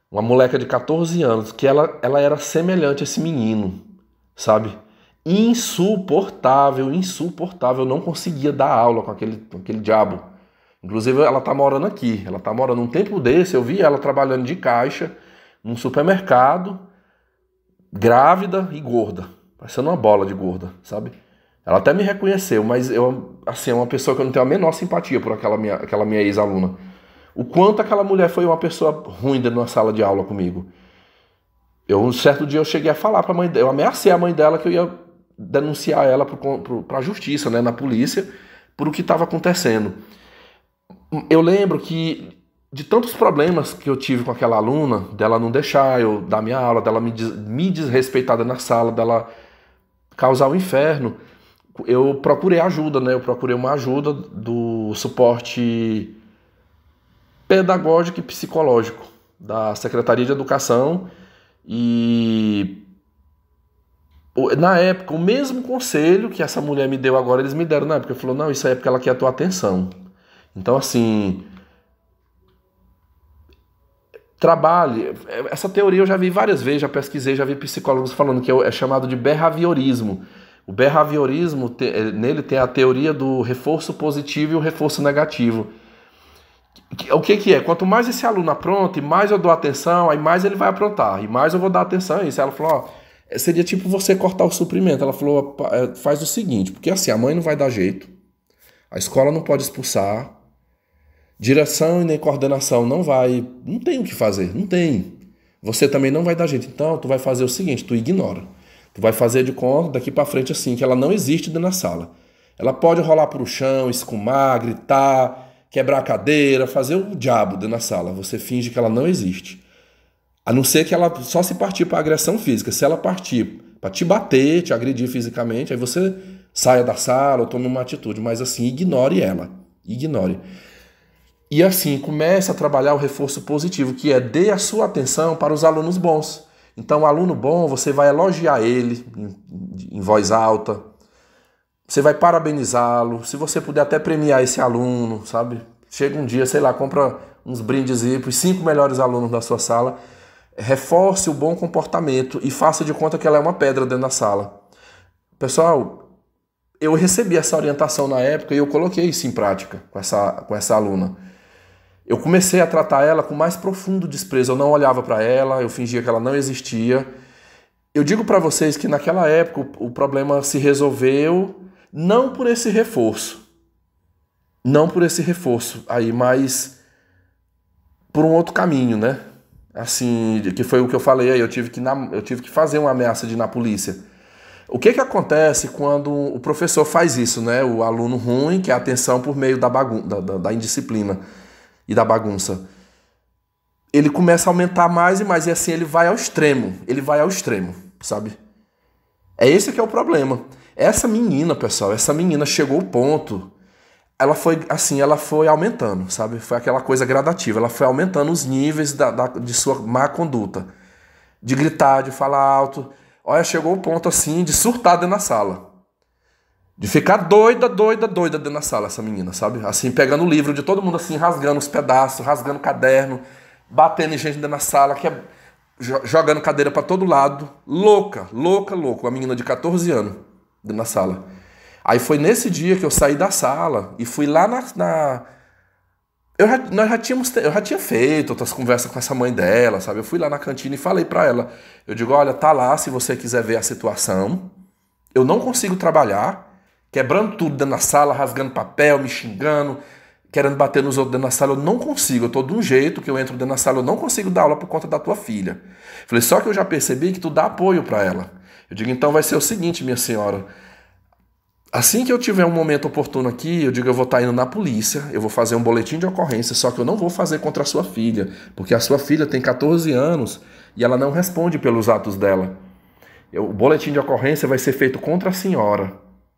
uma moleca de 14 anos, que ela era semelhante a esse menino, sabe? Insuportável, insuportável. Eu não conseguia dar aula com aquele diabo. Inclusive, ela tá morando aqui. Ela tá morando um tempo desse, eu vi ela trabalhando de caixa, num supermercado, grávida e gorda, parecendo uma bola de gorda, sabe? Ela até me reconheceu, mas eu, assim, é uma pessoa que eu não tenho a menor simpatia por aquela minha ex-aluna. O quanto aquela mulher foi uma pessoa ruim dentro de uma sala de aula comigo. Um certo dia eu cheguei a falar pra mãe dela, eu ameacei a mãe dela que eu ia denunciar ela pra justiça, né, na polícia, por o que estava acontecendo. Eu lembro que de tantos problemas que eu tive com aquela aluna, dela não deixar eu dar minha aula, dela me desrespeitar na sala, dela causar o inferno, eu procurei ajuda, né? Eu procurei uma ajuda do suporte pedagógico e psicológico da Secretaria de Educação e na época o mesmo conselho que essa mulher me deu agora, eles me deram na época. Falou, não, isso aí é porque ela quer a tua atenção. Então assim... Trabalhe, essa teoria eu já vi várias vezes, já pesquisei, já vi psicólogos falando que é chamado de behaviorismo. O behaviorismo, nele tem a teoria do reforço positivo e o reforço negativo. O que é? Quanto mais esse aluno apronta e mais eu dou atenção, aí mais ele vai aprontar, e mais eu vou dar atenção a isso. Ela falou, ó, seria tipo você cortar o suprimento. Ela falou, faz o seguinte, porque assim, a mãe não vai dar jeito, a escola não pode expulsar, direção e nem coordenação não tem o que fazer, não tem. Você também não vai dar jeito, então tu vai fazer o seguinte, tu ignora. Tu vai fazer de conta daqui pra frente assim, que ela não existe dentro da sala. Ela pode rolar pro chão, escumar, gritar, quebrar a cadeira, fazer o diabo dentro da sala. Você finge que ela não existe. A não ser que ela só se partir para agressão física. Se ela partir para te bater, te agredir fisicamente, aí você saia da sala ou tome uma atitude. Mas assim, ignore ela. Ignore. E assim, comece a trabalhar o reforço positivo, que é dê a sua atenção para os alunos bons. Então, o aluno bom, você vai elogiar ele em voz alta. Você vai parabenizá-lo. Se você puder até premiar esse aluno, sabe? Chega um dia, sei lá, compra uns brindes para os 5 melhores alunos da sua sala. Reforce o bom comportamento e faça de conta que ela é uma pedra dentro da sala. Pessoal, eu recebi essa orientação na época e eu coloquei isso em prática com essa aluna. Eu comecei a tratar ela com mais profundo desprezo. Eu não olhava para ela, eu fingia que ela não existia. Eu digo para vocês que naquela época o problema se resolveu não por esse reforço. Não por esse reforço aí, mas por um outro caminho, né? Assim, que foi o que eu falei aí, eu tive que fazer uma ameaça de ir na polícia. O que acontece quando o professor faz isso, né? O aluno ruim, que é a atenção por meio da indisciplina e da bagunça. Ele começa a aumentar mais e mais, e assim ele vai ao extremo, sabe? É esse que é o problema. Essa menina, pessoal, chegou ao ponto, ela foi aumentando, sabe? Foi aquela coisa gradativa, ela foi aumentando os níveis de sua má conduta. De gritar, de falar alto. Olha, chegou ao ponto assim de surtar dentro da sala. De ficar doida dentro da sala, essa menina, sabe? Assim, pegando o livro de todo mundo, assim, rasgando os pedaços, rasgando o caderno, batendo em gente dentro da sala, jogando cadeira pra todo lado. Louca. Uma menina de 14 anos dentro da sala. Aí foi nesse dia que eu saí da sala e fui lá eu já tinha feito outras conversas com essa mãe dela, sabe? Eu fui lá na cantina e falei pra ela. Eu digo, olha, tá lá se você quiser ver a situação. Eu não consigo trabalhar, quebrando tudo dentro da sala, rasgando papel, me xingando, querendo bater nos outros dentro da sala. Eu não consigo, eu tô de um jeito que eu entro dentro da sala, eu não consigo dar aula por conta da tua filha. Falei, só que eu já percebi que tu dá apoio pra ela. Eu digo, então vai ser o seguinte, minha senhora. Assim que eu tiver um momento oportuno aqui, eu digo, eu vou estar indo na polícia, eu vou fazer um boletim de ocorrência, só que eu não vou fazer contra a sua filha, porque a sua filha tem 14 anos e ela não responde pelos atos dela. O boletim de ocorrência vai ser feito contra a senhora,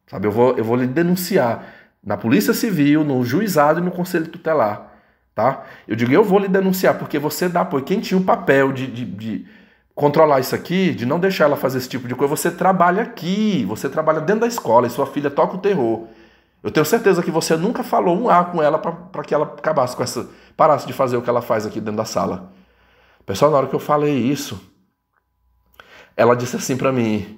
sabe? Eu vou lhe denunciar na Polícia Civil, no juizado e no Conselho Tutelar, tá? Eu digo, eu vou lhe denunciar, porque você dá apoio. Quem tinha o papel de controlar isso aqui, de não deixar ela fazer esse tipo de coisa, você trabalha aqui, você trabalha dentro da escola e sua filha toca o terror. Eu tenho certeza que você nunca falou um A com ela para que ela acabasse parasse de fazer o que ela faz aqui dentro da sala. Pessoal, na hora que eu falei isso, ela disse assim para mim,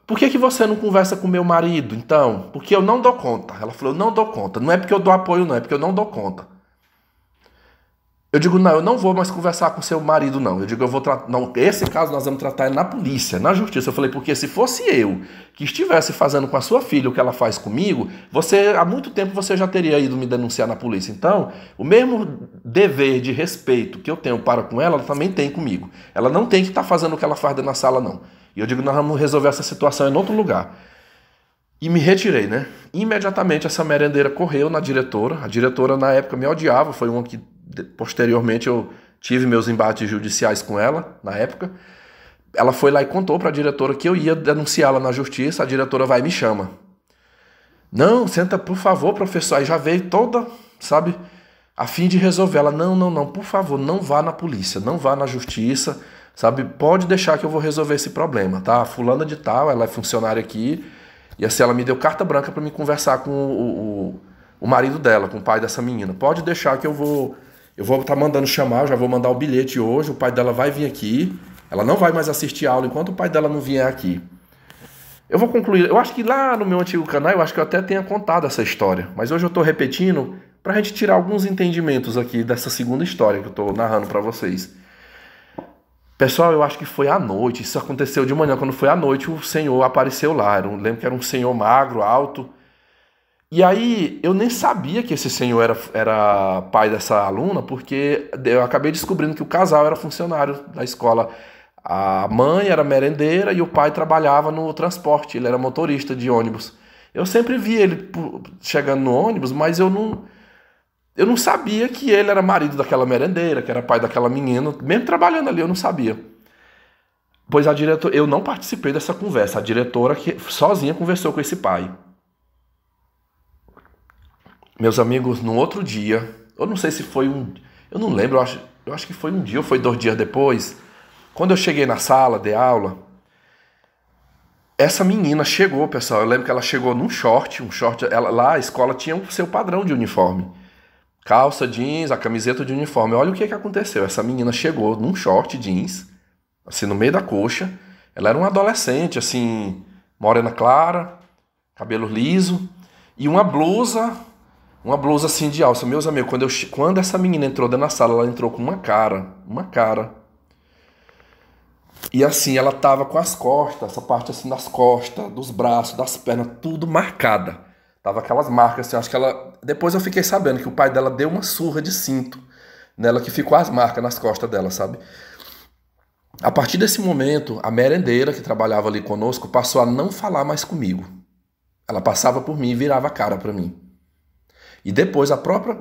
por que você não conversa com meu marido, então? Porque eu não dou conta. Ela falou, eu não dou conta. Não é porque eu dou apoio, não, é porque eu não dou conta. Eu digo, não, eu não vou mais conversar com seu marido, não. Eu digo, eu vou tratar. Não, esse caso nós vamos tratar na polícia, na justiça. Eu falei, porque se fosse eu que estivesse fazendo com a sua filha o que ela faz comigo, há muito tempo você já teria ido me denunciar na polícia. Então, o mesmo dever de respeito que eu tenho para com ela também tem comigo. Ela não tem que estar fazendo o que ela faz dentro da sala, não. E eu digo, nós vamos resolver essa situação em outro lugar. E me retirei, né? Imediatamente essa merendeira correu na diretora. A diretora, na época, me odiava. Foi uma que, posteriormente, eu tive meus embates judiciais com ela, na época. Ela foi lá e contou para a diretora que eu ia denunciá-la na justiça. A diretora vai e me chama. Não, senta, por favor, professor. Aí já veio toda, sabe, a fim de resolver. Ela, não, por favor, não vá na polícia, não vá na justiça, sabe? Pode deixar que eu vou resolver esse problema, tá? Fulana de tal, ela é funcionária aqui. E assim, ela me deu carta branca para me conversar com o marido dela, com o pai dessa menina. Pode deixar que eu vou estar mandando chamar, eu já vou mandar o bilhete hoje, o pai dela vai vir aqui. Ela não vai mais assistir a aula enquanto o pai dela não vier aqui. Eu vou concluir. Eu acho que lá no meu antigo canal, eu acho que eu até tenha contado essa história. Mas hoje eu estou repetindo para a gente tirar alguns entendimentos aqui dessa segunda história que eu estou narrando para vocês. Pessoal, eu acho que foi à noite. Isso aconteceu de manhã. Quando foi à noite, o senhor apareceu lá. Eu lembro que era um senhor magro, alto. E aí, eu nem sabia que esse senhor era pai dessa aluna, porque eu acabei descobrindo que o casal era funcionário da escola. A mãe era merendeira e o pai trabalhava no transporte, ele era motorista de ônibus. Eu sempre vi ele chegando no ônibus, mas eu não sabia que ele era marido daquela merendeira, que era pai daquela menina. Mesmo trabalhando ali, eu não sabia. Pois a diretora, eu não participei dessa conversa. A diretora que sozinha conversou com esse pai. Meus amigos, no outro dia, eu não sei se foi eu não lembro, eu acho que foi um dia ou foi 2 dias depois, quando eu cheguei na sala de aula, essa menina chegou, pessoal. Eu lembro que ela chegou num short, lá a escola tinha o seu padrão de uniforme. Calça jeans, a camiseta de uniforme. Olha o que aconteceu. Essa menina chegou num short jeans, assim, no meio da coxa. Ela era uma adolescente, assim, morena clara, cabelo liso, e uma blusa assim de alça. Meus amigos, quando essa menina entrou dentro da sala, ela entrou com uma cara. E assim, ela tava com as costas, essa parte assim das costas, dos braços, das pernas, tudo marcada. Tava aquelas marcas assim, acho que ela... Depois eu fiquei sabendo que o pai dela deu uma surra de cinto nela, que ficou as marcas nas costas dela, sabe? A partir desse momento, a merendeira que trabalhava ali conosco passou a não falar mais comigo. Ela passava por mim e virava a cara pra mim. E depois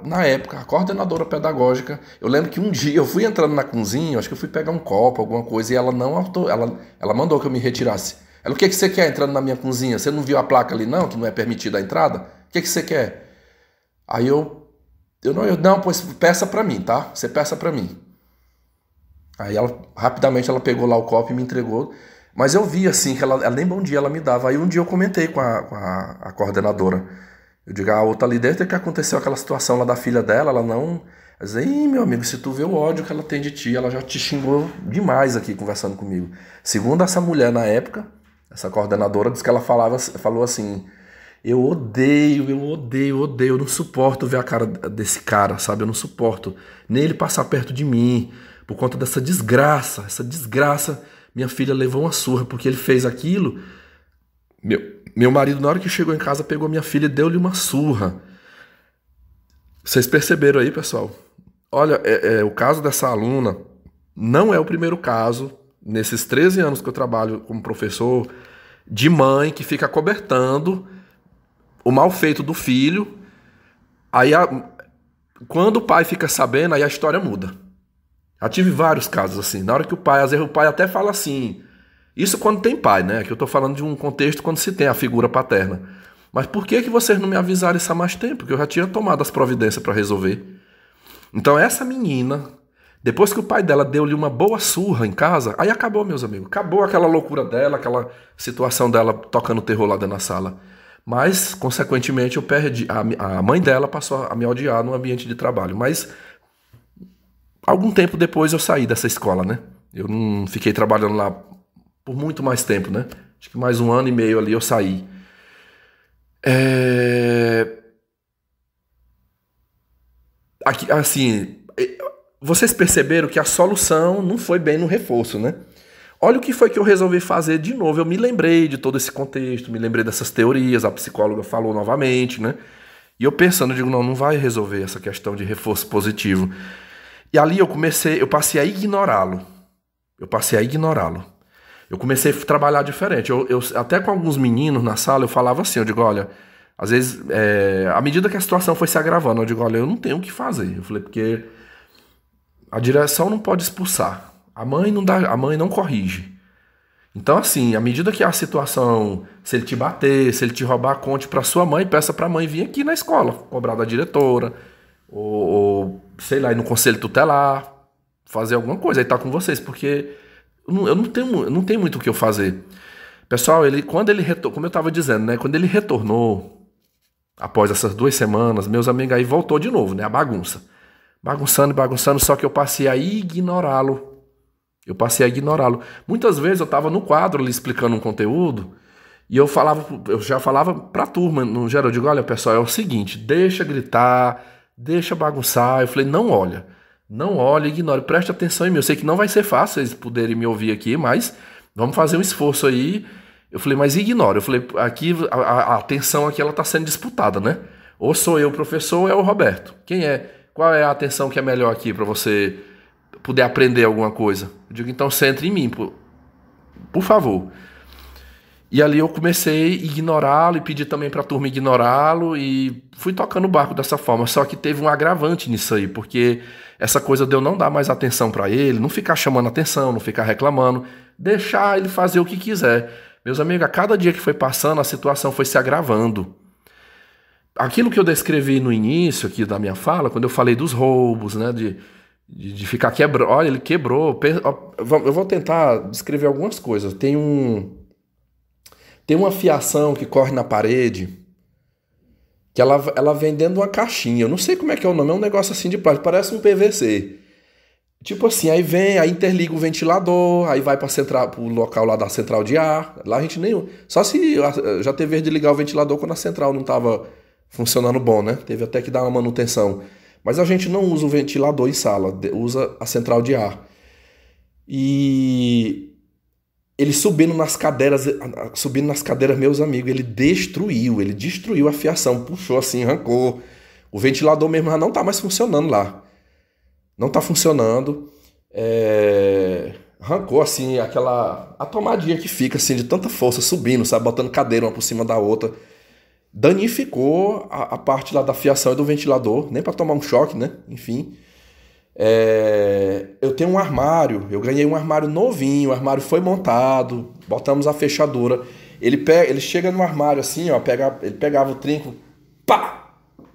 na época, a coordenadora pedagógica, eu lembro que um dia eu fui entrando na cozinha, acho que eu fui pegar um copo, alguma coisa, e ela ela mandou que eu me retirasse. Ela, o que você quer entrando na minha cozinha? Você não viu a placa ali não, que não é permitida a entrada? O que você quer? Aí não, pois peça pra mim, tá? Você peça pra mim. Aí rapidamente ela pegou lá o copo e me entregou. Mas eu vi assim, que ela nem bom dia ela me dava. Aí um dia eu comentei com a coordenadora. Eu digo, a outra ali desde que aconteceu aquela situação lá da filha dela, ela não... Eu disse, ih, meu amigo, se tu vê o ódio que ela tem de ti, ela já te xingou demais aqui conversando comigo. Segundo essa mulher na época, essa coordenadora, disse que ela falou assim, eu odeio, eu não suporto ver a cara desse cara, sabe? Eu não suporto nem ele passar perto de mim, por conta dessa desgraça, minha filha levou uma surra porque ele fez aquilo. Meu marido, na hora que chegou em casa, pegou minha filha e deu-lhe uma surra. Vocês perceberam aí, pessoal? Olha, o caso dessa aluna não é o primeiro caso, nesses 13 anos que eu trabalho como professor, de mãe que fica cobertando o mal feito do filho. Aí, quando o pai fica sabendo, aí a história muda. Já tive vários casos assim. Na hora que às vezes o pai até fala assim... Isso quando tem pai, né? Que eu tô falando de um contexto quando se tem a figura paterna. Mas por que vocês não me avisaram isso há mais tempo? Porque eu já tinha tomado as providências para resolver. Então essa menina, depois que o pai dela deu-lhe uma boa surra em casa, aí acabou, meus amigos. Acabou aquela loucura dela, aquela situação dela tocando terror lá dentro da sala. Mas, consequentemente, eu perdi. A mãe dela passou a me odiar no ambiente de trabalho. Mas, algum tempo depois eu saí dessa escola, né? Eu não fiquei trabalhando lá por muito mais tempo, né? Acho que mais 1 ano e meio ali eu saí. Aqui, assim, vocês perceberam que a solução não foi bem no reforço, né? Olha o que foi que eu resolvi fazer de novo. Eu me lembrei de todo esse contexto, me lembrei dessas teorias, a psicóloga falou novamente, né? E eu pensando, eu digo, não vai resolver essa questão de reforço positivo. E ali eu passei a ignorá-lo. Eu comecei a trabalhar diferente. Até com alguns meninos na sala, eu falava assim, eu digo, olha, às vezes, à medida que a situação foi se agravando, eu digo, olha, eu não tenho o que fazer. Eu falei, porque a direção não pode expulsar. A mãe não corrige. Então, assim, à medida que a situação, se ele te bater, se ele te roubar, conte para sua mãe, peça para a mãe vir aqui na escola, cobrar da diretora, ou sei lá, ir no conselho tutelar, fazer alguma coisa, aí tá com vocês, porque eu não tenho muito o que eu fazer. Pessoal, quando ele retornou, como eu estava dizendo, né, quando ele retornou, após essas 2 semanas, meus amigos, aí voltou de novo, né, a bagunça. Bagunçando, só que eu passei a ignorá-lo. Muitas vezes eu estava no quadro ali explicando um conteúdo E eu já falava pra turma, no geral, eu digo, olha, pessoal, é o seguinte, deixa gritar, deixa bagunçar. Eu falei, não olha, não olha, ignore, preste atenção em mim. Eu sei que não vai ser fácil vocês poderem me ouvir aqui, mas vamos fazer um esforço aí. Eu falei, mas ignora. Eu falei, aqui a atenção aqui ela tá sendo disputada, né? Ou sou eu o professor ou é o Roberto. Quem é? Qual é a atenção que é melhor aqui para você poder aprender alguma coisa? Eu digo, então centre em mim, por favor. E ali eu comecei a ignorá-lo e pedi também para a turma ignorá-lo e fui tocando o barco dessa forma. Só que teve um agravante nisso aí, porque essa coisa de eu não dar mais atenção para ele, não ficar chamando atenção, não ficar reclamando, deixar ele fazer o que quiser. Meus amigos, a cada dia que foi passando, a situação foi se agravando. Aquilo que eu descrevi no início aqui da minha fala, quando eu falei dos roubos, né, de ficar quebrando. Olha, ele quebrou. Eu vou tentar descrever algumas coisas. Tem uma fiação que corre na parede, que ela vem dentro de uma caixinha. Eu não sei como é que é o nome, é um negócio assim de plástico, parece um PVC. Tipo assim, aí vem, aí interliga o ventilador, aí vai para o local lá da central de ar. Lá a gente nem. Só se já teve vez de ligar o ventilador quando a central não estava funcionando bom, né? Teve até que dar uma manutenção. Mas a gente não usa o ventilador em sala, usa a central de ar. E ele subindo nas cadeiras, meus amigos, ele destruiu a fiação, puxou assim, arrancou. O ventilador mesmo já não tá mais funcionando lá. Não tá funcionando. Arrancou assim, a tomadinha que fica assim de tanta força subindo, sabe, botando cadeira uma por cima da outra. Danificou a parte lá da fiação e do ventilador, nem para tomar um choque, né? Enfim. Eu tenho um armário, eu ganhei um armário novinho, o armário foi montado, botamos a fechadura. Ele chega no armário assim, ó, ele pegava o trinco, pá,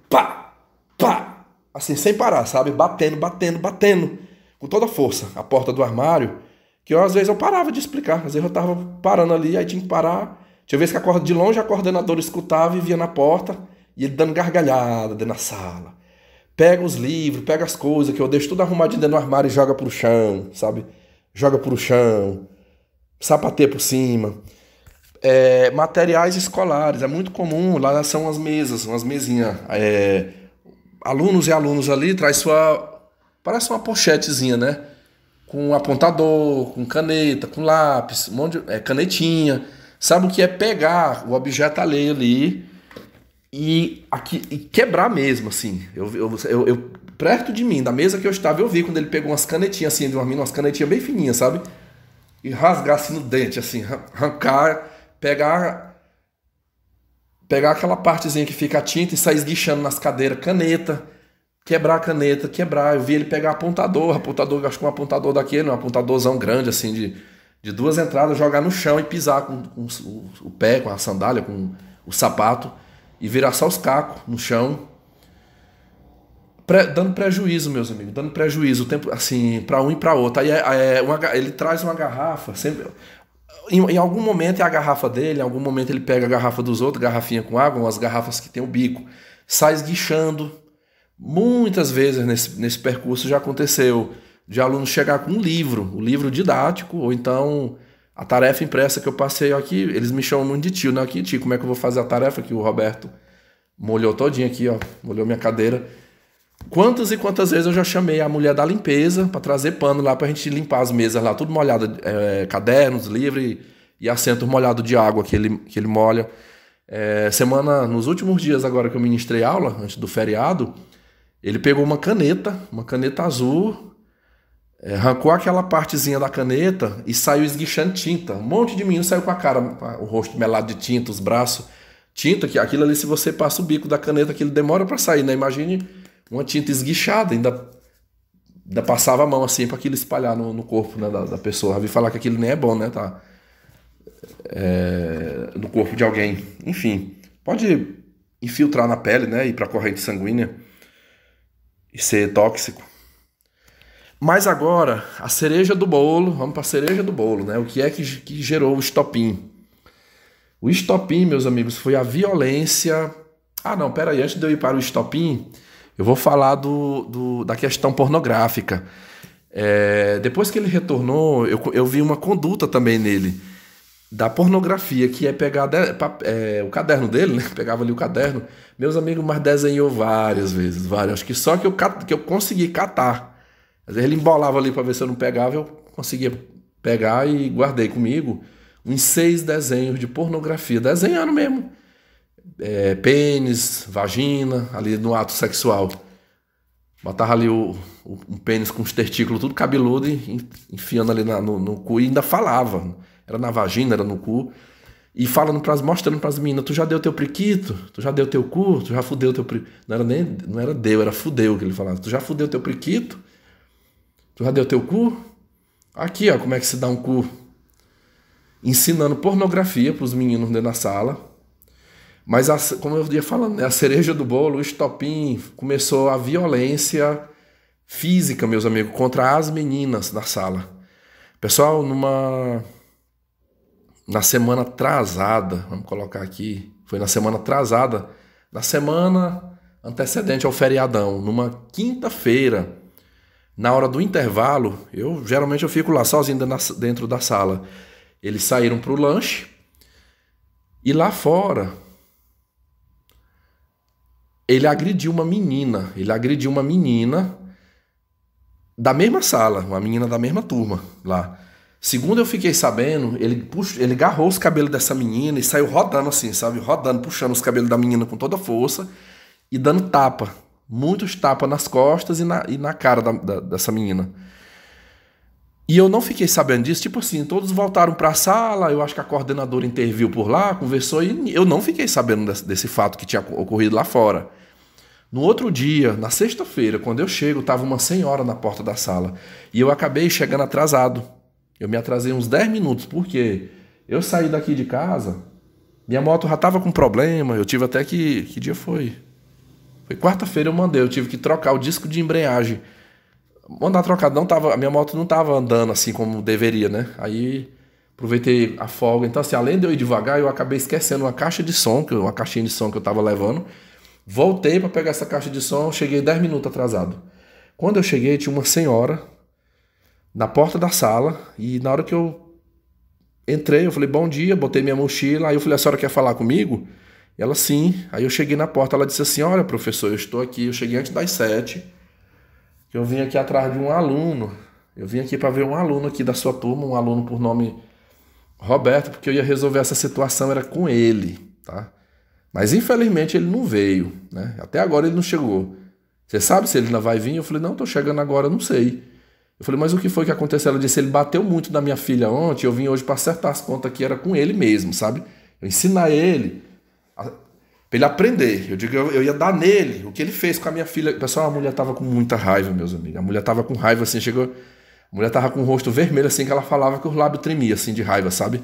pá, pá, assim, sem parar, sabe? Batendo, com toda a força, a porta do armário, que às vezes eu parava de explicar, às vezes eu tava parando ali, aí tinha que parar. Tinha vezes que de longe a coordenadora escutava e via na porta, e ele dando gargalhada dentro da sala. Pega os livros, pega as coisas que eu deixo tudo arrumadinho dentro do armário e joga pro chão, sabe? Joga pro chão, sapateia por cima. Materiais escolares, é muito comum, lá são umas mesas, umas mesinhas. Alunos e alunos ali traz parece uma pochetezinha, né? Com apontador, com caneta, com lápis, um monte de canetinha. Sabe o que é pegar o objeto alheio ali e quebrar mesmo, assim. Eu perto de mim, da mesa que eu estava, eu vi quando ele pegou umas canetinhas assim, umas canetinhas bem fininhas, sabe? E rasgar assim no dente, assim, arrancar, pegar aquela partezinha que fica a tinta e sair esguichando nas cadeiras, caneta, quebrar a caneta, quebrar. Eu vi ele pegar apontador, acho que um apontador daquele, um apontadorzão grande, assim, de duas entradas, jogar no chão e pisar com o pé, com a sandália, com o sapato, e virar só os cacos no chão, dando prejuízo, meus amigos, dando prejuízo, o tempo assim, para um e para outro. Aí ele traz uma garrafa, sempre. Em algum momento é a garrafa dele, em algum momento ele pega a garrafa dos outros, garrafinha com água, umas garrafas que tem o bico, sai esguichando. Muitas vezes nesse percurso já aconteceu de aluno chegar com um livro didático, ou então a tarefa impressa que eu passei aqui, eles me chamam muito de tio, né? Aqui, tio, como é que eu vou fazer a tarefa? Que o Roberto molhou todinho aqui, ó, molhou minha cadeira. Quantas e quantas vezes eu já chamei a mulher da limpeza para trazer pano lá pra gente limpar as mesas lá, tudo molhado, cadernos, livros e assentos molhados de água que ele molha. Nos últimos dias agora que eu ministrei aula, antes do feriado, ele pegou uma caneta azul, arrancou aquela partezinha da caneta e saiu esguichando tinta. Um monte de menino saiu com a cara, o rosto melado de tinta, os braços. Tinta, que aquilo ali, se você passa o bico da caneta, aquilo demora para sair, né? Imagine uma tinta esguichada, ainda passava a mão assim para aquilo espalhar no corpo, né, da pessoa. Eu vi falar que aquilo nem é bom, né? Tá? No corpo de alguém. Enfim, pode infiltrar na pele, né? Ir para a corrente sanguínea e ser tóxico. Mas agora, a cereja do bolo, vamos para a cereja do bolo, né? O que é que gerou o estopim? O estopim, meus amigos, foi a violência. Ah, não, peraí, antes de eu ir para o estopim, eu vou falar da questão pornográfica. Depois que ele retornou, eu vi uma conduta também nele. da pornografia, que é pegar o caderno dele, né? Pegava ali o caderno. Meus amigos, mas desenhou várias vezes, várias. Acho que só que eu consegui catar. Às vezes ele embolava ali para ver se eu não pegava, eu conseguia pegar e guardei comigo uns 6 desenhos de pornografia, desenhando mesmo. Pênis, vagina, ali no ato sexual. Botava ali um pênis com os testículos tudo cabeludo e enfiando ali no cu e ainda falava. Era na vagina, era no cu. E mostrando pras meninas, tu já deu teu priquito? Tu já deu teu cu? Tu já fudeu teu priquito? Não era deu, era fudeu que ele falava. Tu já fudeu teu priquito? Tu já deu teu cu? Aqui, ó, como é que se dá um cu. Ensinando pornografia pros meninos dentro da sala. Mas, como eu ia falando, né, a cereja do bolo, o estopim, começou a violência física, meus amigos, contra as meninas da sala. Pessoal, na semana atrasada, vamos colocar aqui, foi na semana atrasada, na semana antecedente ao feriadão, numa quinta-feira, na hora do intervalo, geralmente eu fico lá sozinho dentro da sala. Eles saíram para o lanche e lá fora ele agrediu uma menina da mesma sala, uma menina da mesma turma lá. Segundo eu fiquei sabendo, ele agarrou os cabelos dessa menina e saiu rodando assim, sabe? Rodando, puxando os cabelos da menina com toda a força e dando tapa. Muitos tapas nas costas e na cara dessa menina. E eu não fiquei sabendo disso, tipo assim, todos voltaram para a sala, eu acho que a coordenadora interviu por lá, conversou e eu não fiquei sabendo desse fato que tinha ocorrido lá fora. No outro dia, na sexta-feira, quando eu chego, estava uma senhora na porta da sala e eu acabei chegando atrasado. Eu me atrasei uns 10 minutos, porque eu saí daqui de casa, minha moto já estava com problema, eu tive até que dia foi? Foi quarta-feira eu tive que trocar o disco de embreagem. Mandar trocar, a minha moto não estava andando assim como deveria, né? Aí aproveitei a folga. Então, assim, além de eu ir devagar, eu acabei esquecendo uma caixinha de som que eu estava levando. Voltei para pegar essa caixa de som, cheguei 10 minutos atrasado. Quando eu cheguei, tinha uma senhora na porta da sala e na hora que eu entrei, eu falei, bom dia, botei minha mochila, aí eu falei, a senhora quer falar comigo? E ela, sim. Aí eu cheguei na porta, ela disse assim, olha, professor, eu estou aqui, eu cheguei antes das 7, que eu vim aqui atrás de um aluno, eu vim aqui para ver um aluno aqui da sua turma, um aluno por nome Roberto, porque eu ia resolver essa situação, era com ele, tá? Mas infelizmente ele não veio, né? Até agora ele não chegou. Você sabe se ele ainda vai vir? Eu falei, não, tô chegando agora, não sei. Eu falei, mas o que foi que aconteceu? Ela disse, ele bateu muito na minha filha ontem, eu vim hoje para acertar as contas que era com ele mesmo, sabe? Eu ensinar ele, para ele aprender. Eu digo, eu ia dar nele, o que ele fez com a minha filha. Pessoal, a mulher tava com muita raiva, meus amigos. A mulher tava com raiva, assim, chegou... A mulher tava com o rosto vermelho, assim, que ela falava que o lábio tremia, assim, de raiva, sabe?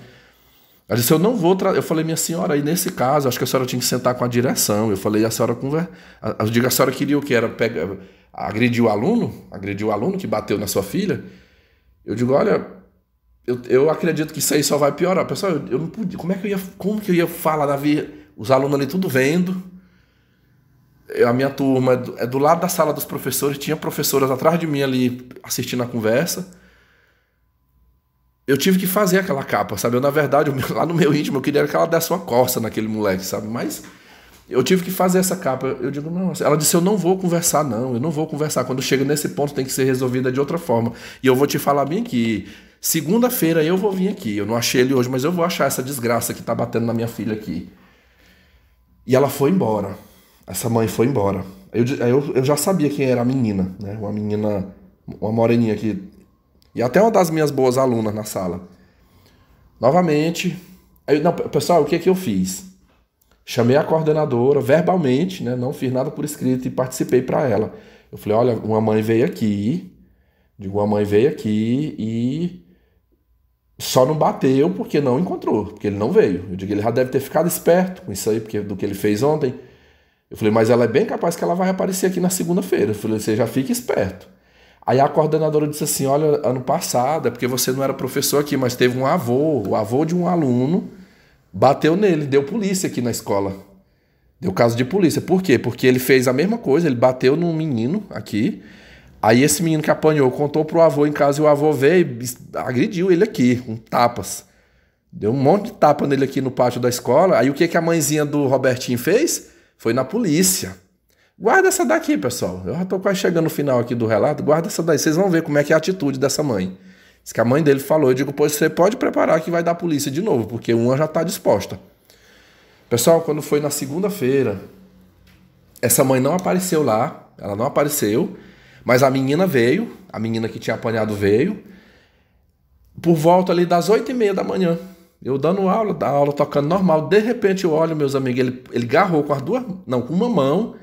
Ela disse, eu não vou... Eu falei, minha senhora, aí nesse caso, acho que a senhora tinha que sentar com a direção. Eu falei, a senhora Eu digo, a senhora queria o quê? Era agredir o aluno? Agredir o aluno que bateu na sua filha? Eu digo, olha, eu acredito que isso aí só vai piorar. Pessoal, eu não podia... Como que eu ia falar na via? Os alunos ali tudo vendo. A minha turma é do lado da sala dos professores. Tinha professoras atrás de mim ali assistindo a conversa. Eu tive que fazer aquela capa, sabe? Eu, na verdade, lá no meu íntimo, eu queria que ela desse uma coça naquele moleque, sabe? Mas eu tive que fazer essa capa. Eu digo, não. Ela disse, eu não vou conversar, não. Eu não vou conversar. Quando chega nesse ponto, tem que ser resolvida de outra forma. E eu vou te falar bem aqui. Segunda-feira eu vou vir aqui. Eu não achei ele hoje, mas eu vou achar essa desgraça que tá batendo na minha filha aqui. E ela foi embora. Essa mãe foi embora. Eu já sabia quem era a menina, né? Uma menina, uma moreninha aqui. E até uma das minhas boas alunas na sala. Novamente. Pessoal, o que é que eu fiz? Chamei a coordenadora verbalmente, né? Não fiz nada por escrito e participei para ela. Eu falei, olha, uma mãe veio aqui. Uma mãe veio aqui e só não bateu porque não encontrou, porque ele não veio. Eu digo, ele já deve ter ficado esperto com isso aí, porque do que ele fez ontem. Eu falei, mas ela é bem capaz que ela vai aparecer aqui na segunda-feira. Eu falei, você já fica esperto. Aí a coordenadora disse assim, olha, ano passado, é porque você não era professor aqui, mas teve um avô, o avô de um aluno, bateu nele, deu polícia aqui na escola. Deu caso de polícia. Por quê? Porque ele fez a mesma coisa, ele bateu num menino aqui, aí esse menino que apanhou contou pro avô em casa e o avô veio e agrediu ele aqui, com tapas. Deu um monte de tapa nele aqui no pátio da escola. Aí o que a mãezinha do Robertinho fez? Foi na polícia. Guarda essa daqui, pessoal. Eu já tô quase chegando no final aqui do relato. Guarda essa daí. Vocês vão ver como é que é a atitude dessa mãe. Diz que a mãe dele falou. Eu digo, pois você pode preparar que vai dar polícia de novo, porque uma já tá disposta. Pessoal, quando foi na segunda-feira, essa mãe não apareceu lá. Ela não apareceu. Mas a menina veio. A menina que tinha apanhado veio. Por volta ali das 8h30 da manhã. Eu dando aula, a aula tocando normal. De repente eu olho, meus amigos, ele agarrou com as duas... Não, com uma mão.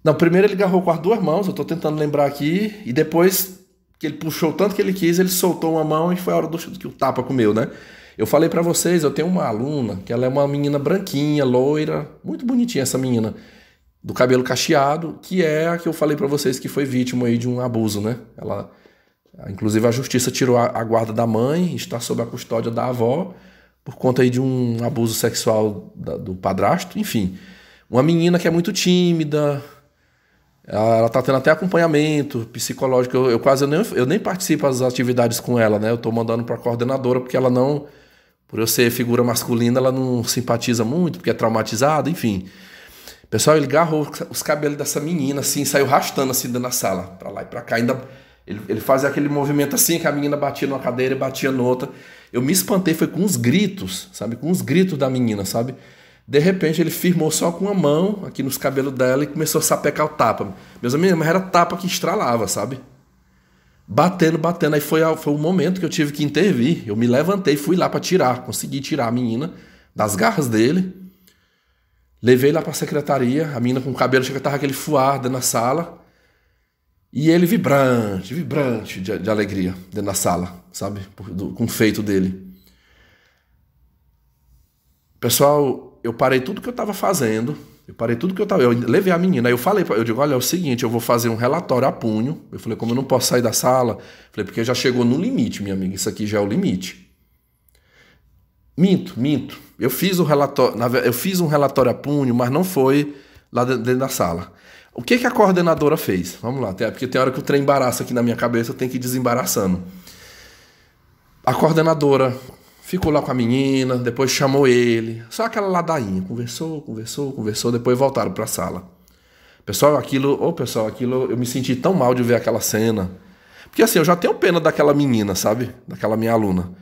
Não, primeiro ele agarrou com as duas mãos, eu tô tentando lembrar aqui. E depois que ele puxou o tanto que ele quis, ele soltou uma mão e foi a hora que o tapa comeu, né? Eu falei pra vocês, eu tenho uma aluna, que ela é uma menina branquinha, loira. Muito bonitinha essa menina. Do cabelo cacheado, que é a que eu falei pra vocês que foi vítima aí de um abuso, né? Ela... Inclusive a justiça tirou a guarda da mãe, está sob a custódia da avó, por conta aí de um abuso sexual do padrasto, enfim. Uma menina que é muito tímida, ela está tendo até acompanhamento psicológico, eu nem participo das atividades com ela, né? Eu estou mandando para a coordenadora, porque ela não, por eu ser figura masculina, ela não simpatiza muito, porque é traumatizada, enfim. Pessoal, ele agarrou os cabelos dessa menina, assim, saiu arrastando assim dentro da sala, para lá e para cá, ainda... Ele fazia aquele movimento assim, que a menina batia numa cadeira e batia noutra. Eu me espantei, foi com uns gritos, sabe? Com os gritos da menina, sabe? De repente ele firmou só com uma mão aqui nos cabelos dela e começou a sapecar o tapa. Meus amigos, mas era tapa que estralava, sabe? Batendo, batendo. Aí foi o momento que eu tive que intervir. Eu me levantei, fui lá para tirar. Consegui tirar a menina das garras dele. Levei lá para a secretaria. A menina com o cabelo, chega, tava aquele fuar na sala. E ele vibrante, vibrante de alegria dentro da sala, sabe? Com o feito dele. Pessoal, eu parei tudo que eu estava fazendo. Eu levei a menina, aí eu digo, olha, é o seguinte, eu vou fazer um relatório a punho. Eu falei, como eu não posso sair da sala, falei, porque já chegou no limite, minha amiga, isso aqui já é o limite. Minto. Eu fiz um relatório a punho, mas não foi lá dentro da sala. O que a coordenadora fez? Vamos lá, porque tem hora que o trem embaraça aqui na minha cabeça, eu tenho que ir desembaraçando. A coordenadora ficou lá com a menina, depois chamou ele, só aquela ladainha, conversou, depois voltaram para a sala. Pessoal, aquilo eu me senti tão mal de ver aquela cena. Porque assim, eu já tenho pena daquela menina, sabe? Daquela minha aluna,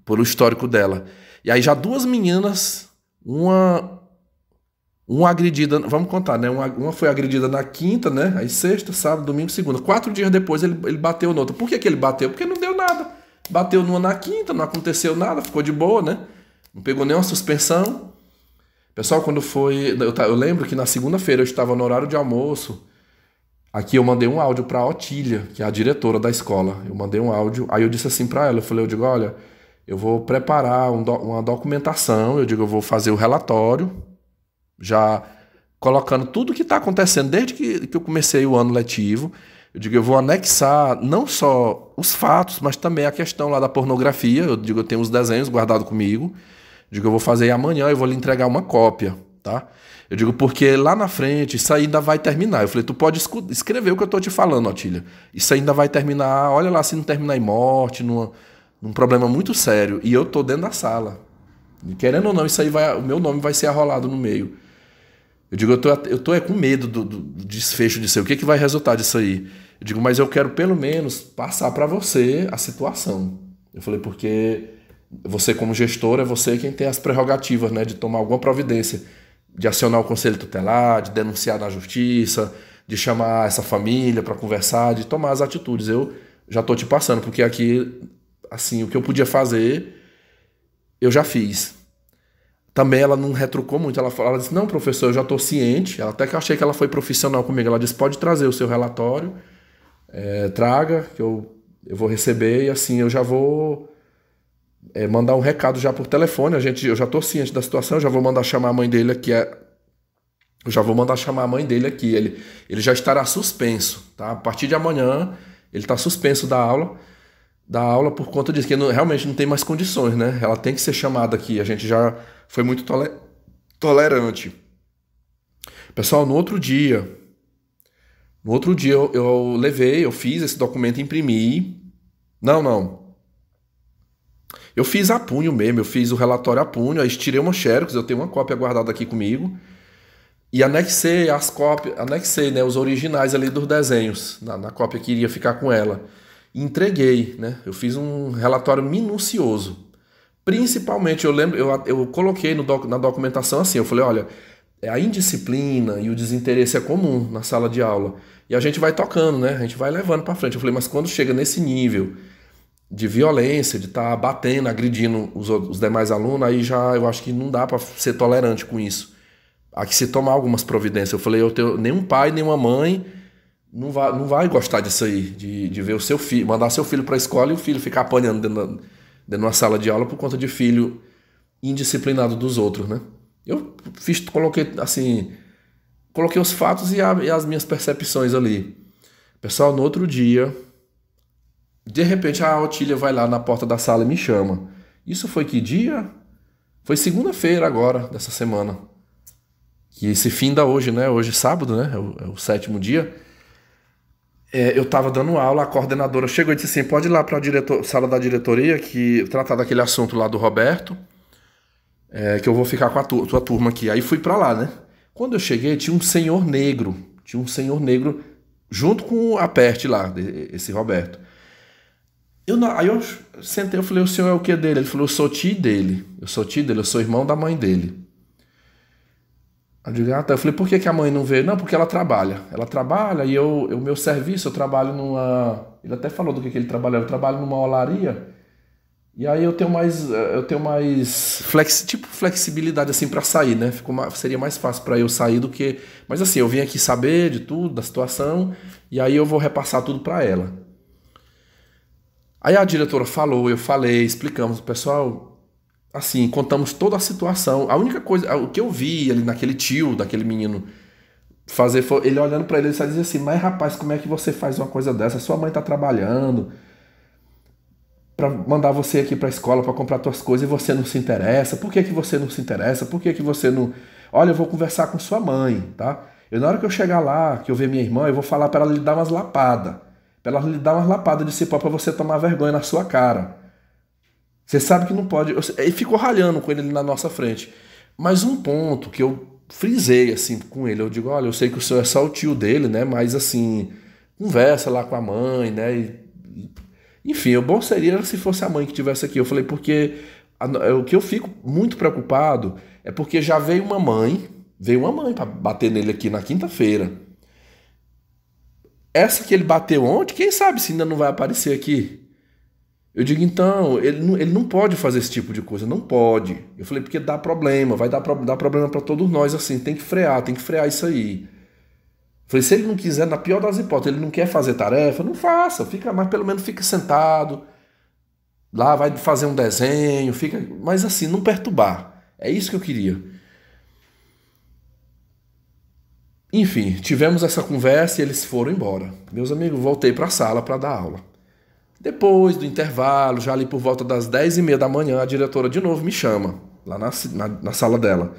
por o histórico dela. E aí já duas meninas, uma agredida, vamos contar, né? Uma foi agredida na quinta, né? Aí sexta, sábado, domingo, segunda. 4 dias depois ele bateu noutra. Por que ele bateu? Porque não deu nada. Bateu numa na quinta, não aconteceu nada, ficou de boa, né? Não pegou nenhuma suspensão. Pessoal, quando foi... Eu lembro que na segunda-feira eu estava no horário de almoço. Aqui eu mandei um áudio para a Otília, que é a diretora da escola. Eu mandei um áudio, aí eu disse assim para ela, eu digo, olha, eu vou preparar uma documentação, eu vou fazer o relatório, já colocando tudo que está acontecendo desde que eu comecei o ano letivo. Eu vou anexar não só os fatos, mas também a questão lá da pornografia. Eu tenho os desenhos guardados comigo. Eu vou fazer amanhã, eu vou lhe entregar uma cópia, tá? Porque lá na frente isso ainda vai terminar. Eu falei, tu pode escrever o que eu tô te falando, Otília. Isso ainda vai terminar, olha lá se não terminar em morte, num problema muito sério. E eu tô dentro da sala. E querendo ou não, isso aí o meu nome vai ser arrolado no meio. Eu tô com medo do desfecho disso aí. O que vai resultar disso aí? Mas eu quero pelo menos passar para você a situação. Eu falei, porque você como gestor, é você quem tem as prerrogativas, né, de tomar alguma providência, de acionar o conselho tutelar, de denunciar na justiça, de chamar essa família para conversar, de tomar as atitudes. Eu já tô te passando, porque aqui, assim, o que eu podia fazer, eu já fiz. Também ela não retrucou muito, ela disse, não, professor, eu já estou ciente, até que eu achei que ela foi profissional comigo, ela disse, pode trazer o seu relatório, traga, que eu vou receber, e assim eu já vou mandar um recado já por telefone, eu já estou ciente da situação, eu já vou mandar chamar a mãe dele aqui, ele já estará suspenso, tá? A partir de amanhã, ele está suspenso da aula por conta disso, que realmente não tem mais condições, né? Ela tem que ser chamada aqui, a gente já foi muito tolerante. Pessoal, no outro dia eu fiz esse documento e imprimi. Não. Eu fiz a punho mesmo, eu fiz o relatório a punho, aí tirei uma xerox, eu tenho uma cópia guardada aqui comigo, e anexei as cópias, anexei, né, os originais ali dos desenhos, na cópia que iria ficar com ela. E entreguei, né? Eu fiz um relatório minucioso. Principalmente, eu lembro, eu coloquei na documentação assim, eu falei, olha, a indisciplina e o desinteresse é comum na sala de aula. E a gente vai tocando, né? A gente vai levando para frente. Eu falei, mas quando chega nesse nível de violência, de estar batendo, agredindo os demais alunos, aí já eu acho que não dá para ser tolerante com isso. Há que se tomar algumas providências. Eu falei, nenhum pai, nenhuma mãe não vai gostar disso aí, de ver o seu filho, mandar seu filho para a escola e o filho ficar apanhando dentro de uma sala de aula por conta de filho indisciplinado dos outros, né? Eu coloquei assim, coloquei os fatos e as minhas percepções ali. Pessoal, no outro dia, de repente a Otília vai lá na porta da sala e me chama. Isso foi que dia? Foi segunda-feira agora, dessa semana. Que se finda hoje, né? Hoje é sábado, né? É o 7º dia. Eu estava dando aula, a coordenadora chegou e disse assim, pode ir lá para a sala da diretoria que tratar daquele assunto lá do Roberto, que eu vou ficar com a tua turma aqui. Aí fui para lá, né? Quando eu cheguei, tinha um senhor negro junto com a Perte lá, esse Roberto. Aí eu sentei, eu falei, o senhor é o que dele? Ele falou, eu sou tio dele, eu sou irmão da mãe dele. Eu falei, por que a mãe não veio? Não, porque ela trabalha. Ela trabalha e o meu serviço, eu trabalho numa... Ele até falou do que ele trabalha. Eu trabalho numa olaria e aí eu tenho mais flexibilidade assim para sair, né? Seria mais fácil para eu sair do que... Mas assim, eu vim aqui saber de tudo, da situação, e aí eu vou repassar tudo para ela. Aí a diretora falou, eu falei, explicamos, pessoal... Assim, contamos toda a situação. A única coisa, o que eu vi ali daquele menino fazer, foi ele olhando pra ele e dizia assim, mas rapaz, como é que você faz uma coisa dessa? Sua mãe tá trabalhando pra mandar você aqui pra escola pra comprar suas coisas e você não se interessa? Por que você não se interessa? Por que você não... Olha, eu vou conversar com sua mãe, tá? Na hora que eu chegar lá, que eu ver minha irmã, eu vou falar pra ela lhe dar umas lapadas. Pra ela lhe dar umas lapadas de cipó pra você tomar vergonha na sua cara. Você sabe que não pode... Ele ficou ralhando com ele ali na nossa frente. Mas um ponto que eu frisei assim com ele, eu digo, olha, eu sei que o senhor é só o tio dele, né? Mas assim, conversa lá com a mãe, né? Enfim, o bom seria se fosse a mãe que estivesse aqui. Eu falei, porque o que eu fico muito preocupado é porque já veio uma mãe para bater nele aqui na quinta-feira. Essa que ele bateu ontem, quem sabe se ainda não vai aparecer aqui? Eu digo, então, ele não pode fazer esse tipo de coisa, não pode. Eu falei, porque dá problema, vai dar problema para todos nós, assim, tem que frear isso aí. Eu falei, se ele não quiser, na pior das hipóteses, ele não quer fazer tarefa, não faça, mas pelo menos fica sentado, lá vai fazer um desenho, mas assim, não perturbar. É isso que eu queria. Enfim, tivemos essa conversa e eles foram embora. Meus amigos, voltei para a sala para dar aula. Depois do intervalo, já ali por volta das 10h30 da manhã, a diretora de novo me chama, lá na sala dela.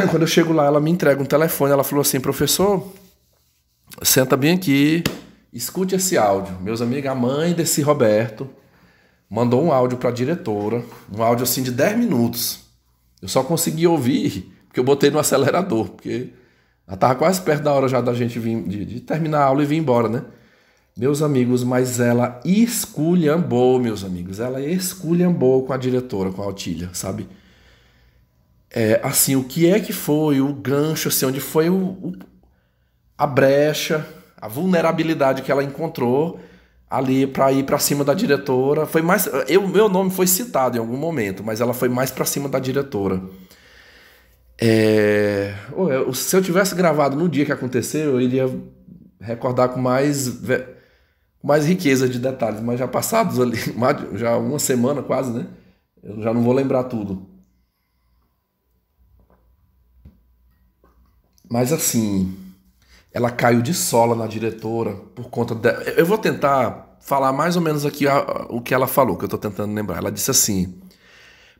Quando eu chego lá, ela me entrega um telefone, ela falou assim, professor, senta bem aqui, escute esse áudio. Meus amigos, a mãe desse Roberto mandou um áudio para a diretora, um áudio assim de 10 minutos. Eu só consegui ouvir porque eu botei no acelerador, porque ela estava quase perto da hora já da gente vir, de terminar a aula e vir embora, né? Meus amigos, mas ela esculhambou, meus amigos. Ela esculhambou com a diretora, com a Otília, sabe? Assim, o que é que foi o gancho, assim, onde foi a brecha, a vulnerabilidade que ela encontrou ali para ir para cima da diretora. Foi mais, meu nome foi citado em algum momento, mas ela foi mais para cima da diretora. Se eu tivesse gravado no dia que aconteceu, eu iria recordar com mais riqueza de detalhes, mas já passados ali, já uma semana quase, né? Eu já não vou lembrar tudo. Mas assim, ela caiu de sola na diretora por conta eu vou tentar falar mais ou menos aqui o que ela falou, que eu tô tentando lembrar. Ela disse assim,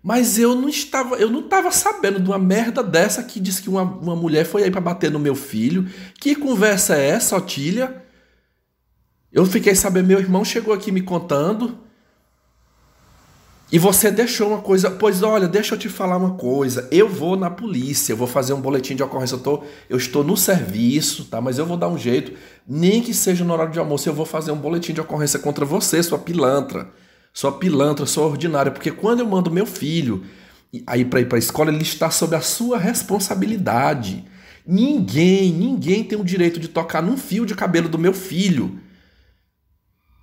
mas eu não estava sabendo de uma merda dessa que diz que uma mulher foi aí pra bater no meu filho. Que conversa é essa, Otília? Eu fiquei sabendo, meu irmão chegou aqui me contando. E você deixou uma coisa, pois olha, deixa eu te falar uma coisa, eu vou na polícia, eu vou fazer um boletim de ocorrência, eu estou no serviço, tá? Mas eu vou dar um jeito, nem que seja no horário de almoço, eu vou fazer um boletim de ocorrência contra você, sua pilantra, sua ordinária, porque quando eu mando meu filho aí para ir para a escola, ele está sob a sua responsabilidade. Ninguém tem o direito de tocar num fio de cabelo do meu filho.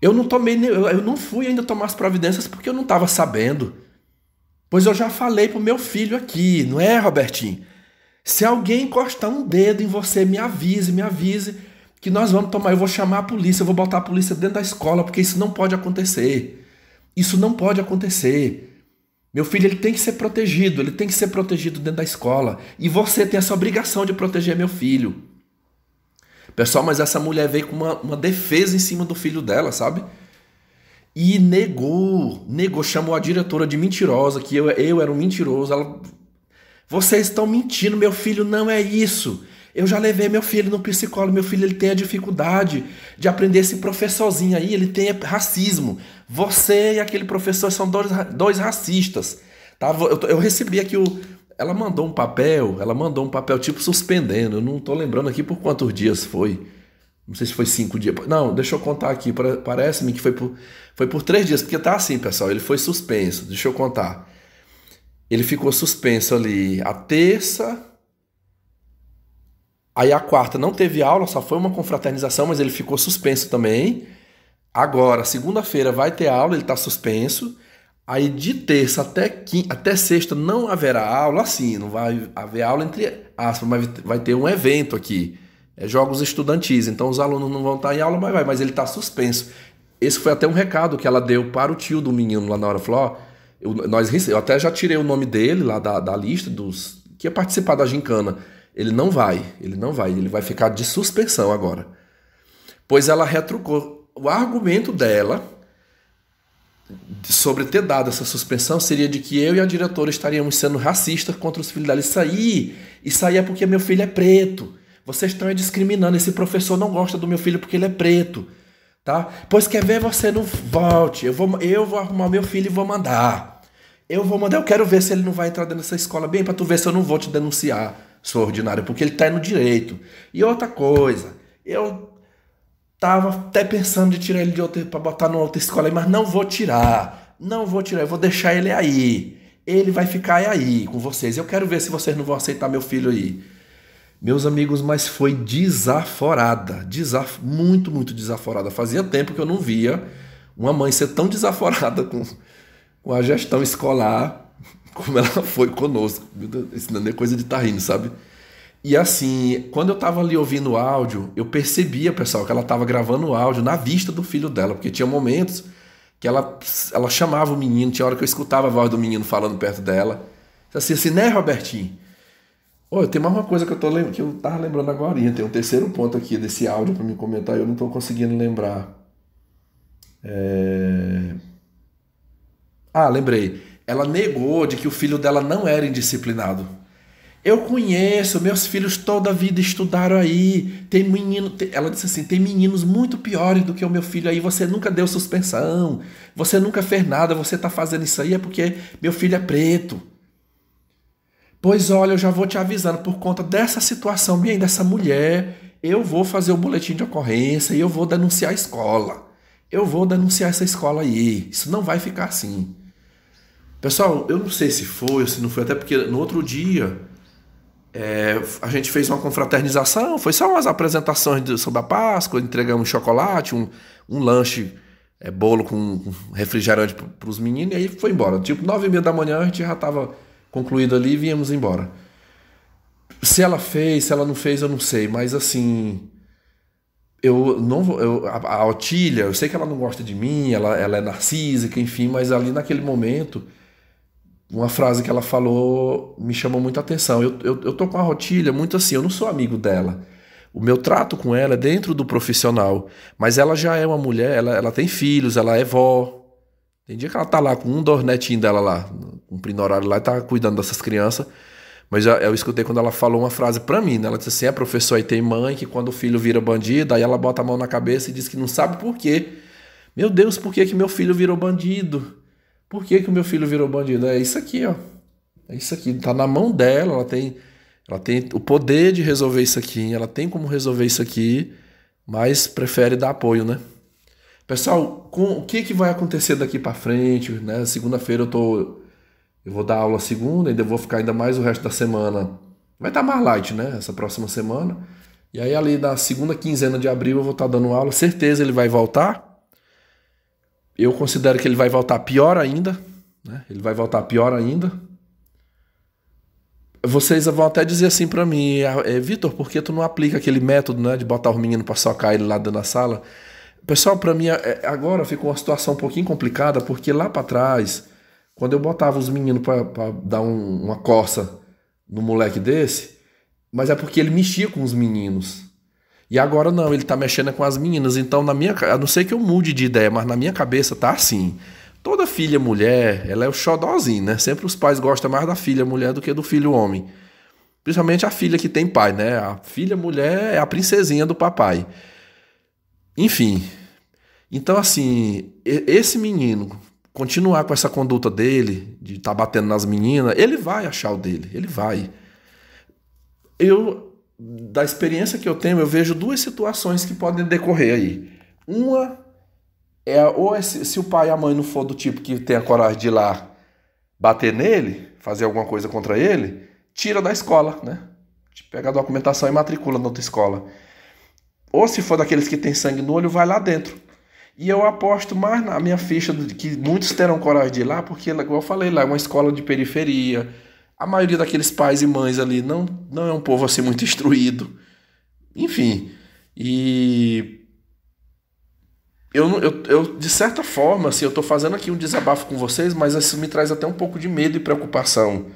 Eu não fui ainda tomar as providências porque eu não estava sabendo. Pois eu já falei pro meu filho aqui, não é, Robertinho? Se alguém encostar um dedo em você, me avise que nós vamos tomar, eu vou chamar a polícia, eu vou botar a polícia dentro da escola, porque isso não pode acontecer. Isso não pode acontecer. Meu filho, ele tem que ser protegido dentro da escola. E você tem essa obrigação de proteger meu filho. Pessoal, mas essa mulher veio com uma defesa em cima do filho dela, sabe? E negou, chamou a diretora de mentirosa, que eu era um mentiroso. Vocês estão mentindo, meu filho não é isso. Eu já levei meu filho no psicólogo, meu filho ele tem a dificuldade de aprender, esse professorzinho aí, ele tem racismo. Você e aquele professor são dois racistas. Tá? Eu recebi aqui ela mandou um papel tipo suspendendo. Eu não tô lembrando aqui por quantos dias foi. Não sei se foi 5 dias. Não, deixa eu contar aqui. Parece-me que foi por 3 dias. Porque tá assim, pessoal. Ele foi suspenso. Deixa eu contar. Ele ficou suspenso ali a terça. Aí a quarta não teve aula, só foi uma confraternização, mas ele ficou suspenso também. Agora, segunda-feira vai ter aula, ele tá suspenso. Aí de terça até sexta não haverá aula, assim, não vai haver aula entre aspas, mas vai ter um evento aqui, jogos estudantis, então os alunos não vão estar em aula, mas ele está suspenso. Esse foi até um recado que ela deu para o tio do menino lá na hora, falou, eu até já tirei o nome dele lá da lista dos que ia participar da gincana, ele não vai, ele vai ficar de suspensão agora. Pois ela retrucou, o argumento dela sobre ter dado essa suspensão seria de que eu e a diretora estaríamos sendo racistas contra os filhos dela. Isso aí é porque meu filho é preto. Vocês estão discriminando. Esse professor não gosta do meu filho porque ele é preto. Tá? Pois quer ver, você não volte. Eu vou arrumar meu filho e vou mandar. Eu quero ver se ele não vai entrar dentro dessa escola bem para tu ver se eu não vou te denunciar, sua ordinária, porque ele tá no direito. E outra coisa, eu tava até pensando de tirar ele para botar numa outra escola aí, mas não vou tirar, eu vou deixar ele aí. Ele vai ficar aí com vocês. Eu quero ver se vocês não vão aceitar meu filho aí. Meus amigos, mas foi desaforada, muito, muito desaforada. Fazia tempo que eu não via uma mãe ser tão desaforada com a gestão escolar como ela foi conosco. Isso não é coisa de estar rindo, sabe? E assim, quando eu tava ali ouvindo o áudio, eu percebia, pessoal, que ela tava gravando o áudio na vista do filho dela, porque tinha momentos que ela chamava o menino, tinha hora que eu escutava a voz do menino falando perto dela. Assim, né, Robertinho? Tem mais uma coisa que eu tava lembrando agora, tem um terceiro ponto aqui desse áudio para me comentar, eu não tô conseguindo lembrar. Lembrei. Ela negou de que o filho dela não era indisciplinado. Eu conheço, meus filhos toda a vida estudaram aí. Ela disse assim, tem meninos muito piores do que o meu filho aí. Você nunca deu suspensão, você nunca fez nada, você tá fazendo isso aí é porque meu filho é preto. Pois olha, eu já vou te avisando, por conta dessa situação bem dessa mulher, eu vou fazer o boletim de ocorrência e eu vou denunciar a escola. Eu vou denunciar essa escola aí. Isso não vai ficar assim. Pessoal, eu não sei se foi ou se não foi, até porque no outro dia a gente fez uma confraternização, foi só umas apresentações sobre a Páscoa, entregamos chocolate, um lanche, bolo com refrigerante para os meninos, e aí foi embora. Tipo, 9h30 da manhã a gente já estava concluído ali e viemos embora. Se ela fez, se ela não fez, eu não sei, mas assim, a Otília, eu sei que ela não gosta de mim, ela é narcísica, enfim, mas ali naquele momento, uma frase que ela falou me chamou muita atenção. Eu tô com a Otília muito assim, eu não sou amigo dela. O meu trato com ela é dentro do profissional, mas ela já é uma mulher, ela tem filhos, ela é vó. Tem dia que ela tá lá com 2 netinhos dela lá, cumprindo horário lá e tá cuidando dessas crianças. Mas eu escutei quando ela falou uma frase pra mim, né? Ela disse assim, professor, aí tem mãe que quando o filho vira bandido, aí ela bota a mão na cabeça e diz que não sabe por quê. Meu Deus, por que meu filho virou bandido? Por que que o meu filho virou bandido? É isso aqui, ó. É isso aqui. Tá na mão dela, ela tem o poder de resolver isso aqui, ela tem como resolver isso aqui, mas prefere dar apoio, né? Pessoal, o que que vai acontecer daqui para frente, né? Segunda-feira eu vou dar aula segunda, ainda vou ficar ainda mais o resto da semana. Vai estar mais light, né? Essa próxima semana. E aí ali da segunda quinzena de abril eu vou estar dando aula. Certeza ele vai voltar. Eu considero que ele vai voltar pior ainda, né? Ele vai voltar pior ainda. Vocês vão até dizer assim pra mim, Vitor, por que tu não aplica aquele método, né, de botar os meninos pra socar ele lá dentro da sala? Pessoal, pra mim agora ficou uma situação um pouquinho complicada, porque lá pra trás, quando eu botava os meninos pra dar uma coça no moleque desse, mas é porque ele mexia com os meninos. E agora não, ele tá mexendo com as meninas. Então, a não ser que eu mude de ideia, mas na minha cabeça tá assim. Toda filha mulher, ela é o xodózinho, né? Sempre os pais gostam mais da filha mulher do que do filho homem. Principalmente a filha que tem pai, né? A filha mulher é a princesinha do papai. Enfim. Então, assim, esse menino continuar com essa conduta dele, de estar batendo nas meninas, ele vai achar o dele, ele vai. Da experiência que eu tenho, eu vejo duas situações que podem decorrer aí. Uma se o pai e a mãe não for do tipo que tem a coragem de ir lá bater nele, fazer alguma coisa contra ele, tira da escola, né? Pega a documentação e matricula na outra escola. Ou se for daqueles que tem sangue no olho, vai lá dentro. E eu aposto mais na minha ficha de que muitos terão coragem de ir lá, porque, igual eu falei, lá é uma escola de periferia. A maioria daqueles pais e mães ali não é um povo assim muito instruído. Enfim, e eu de certa forma, assim, eu estou fazendo aqui um desabafo com vocês, mas isso me traz até um pouco de medo e preocupação.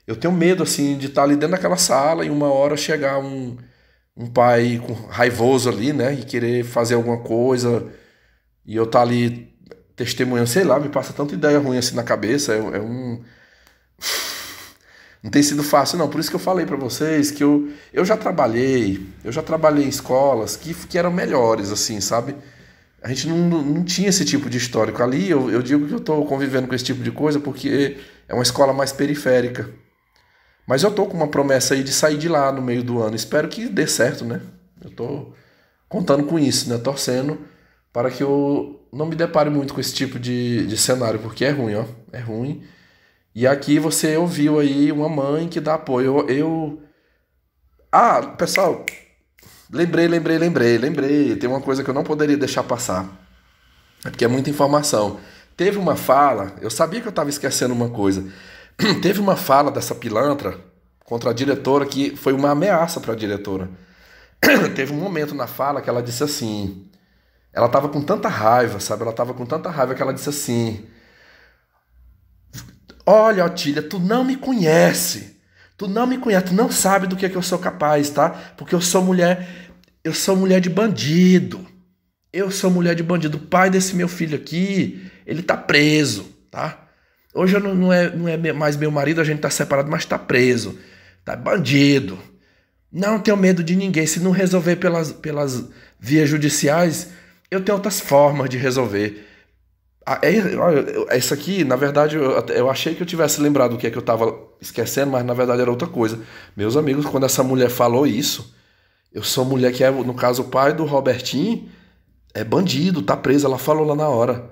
Eu tenho medo, assim, de estar ali dentro daquela sala e uma hora chegar um pai raivoso ali, né, e querer fazer alguma coisa, e eu estar ali testemunhando, sei lá, me passa tanta ideia ruim assim na cabeça, Não tem sido fácil, não. Por isso que eu falei para vocês que eu já trabalhei em escolas que eram melhores, assim, sabe? A gente não tinha esse tipo de histórico. Ali eu digo que eu estou convivendo com esse tipo de coisa porque é uma escola mais periférica. Mas eu estou com uma promessa aí de sair de lá no meio do ano. Espero que dê certo, né? Eu estou contando com isso, né? Torcendo para que eu não me depare muito com esse tipo de cenário, porque é ruim, ó. É ruim. E aqui você ouviu aí uma mãe que dá apoio. Ah, pessoal, lembrei. Tem uma coisa que eu não poderia deixar passar. É porque é muita informação. Teve uma fala, eu sabia que eu estava esquecendo uma coisa. Teve uma fala dessa pilantra contra a diretora que foi uma ameaça para a diretora. Teve um momento na fala que ela disse assim. Ela estava com tanta raiva, sabe? Ela estava com tanta raiva que ela disse assim: olha, Otília, tu não me conhece. Tu não sabe do que eu sou capaz, tá? Porque eu sou mulher de bandido. Eu sou mulher de bandido. O pai desse meu filho aqui, ele tá preso, tá? Hoje eu não é mais meu marido, a gente tá separado, mas tá preso. Tá bandido. Não tenho medo de ninguém. Se não resolver pelas vias judiciais, eu tenho outras formas de resolver. Isso aqui, na verdade, eu achei que eu tivesse lembrado o que é que eu tava esquecendo, mas na verdade era outra coisa. Meus amigos, quando essa mulher falou isso, eu sou mulher que é, no caso, o pai do Robertinho, é bandido, tá preso, ela falou lá na hora.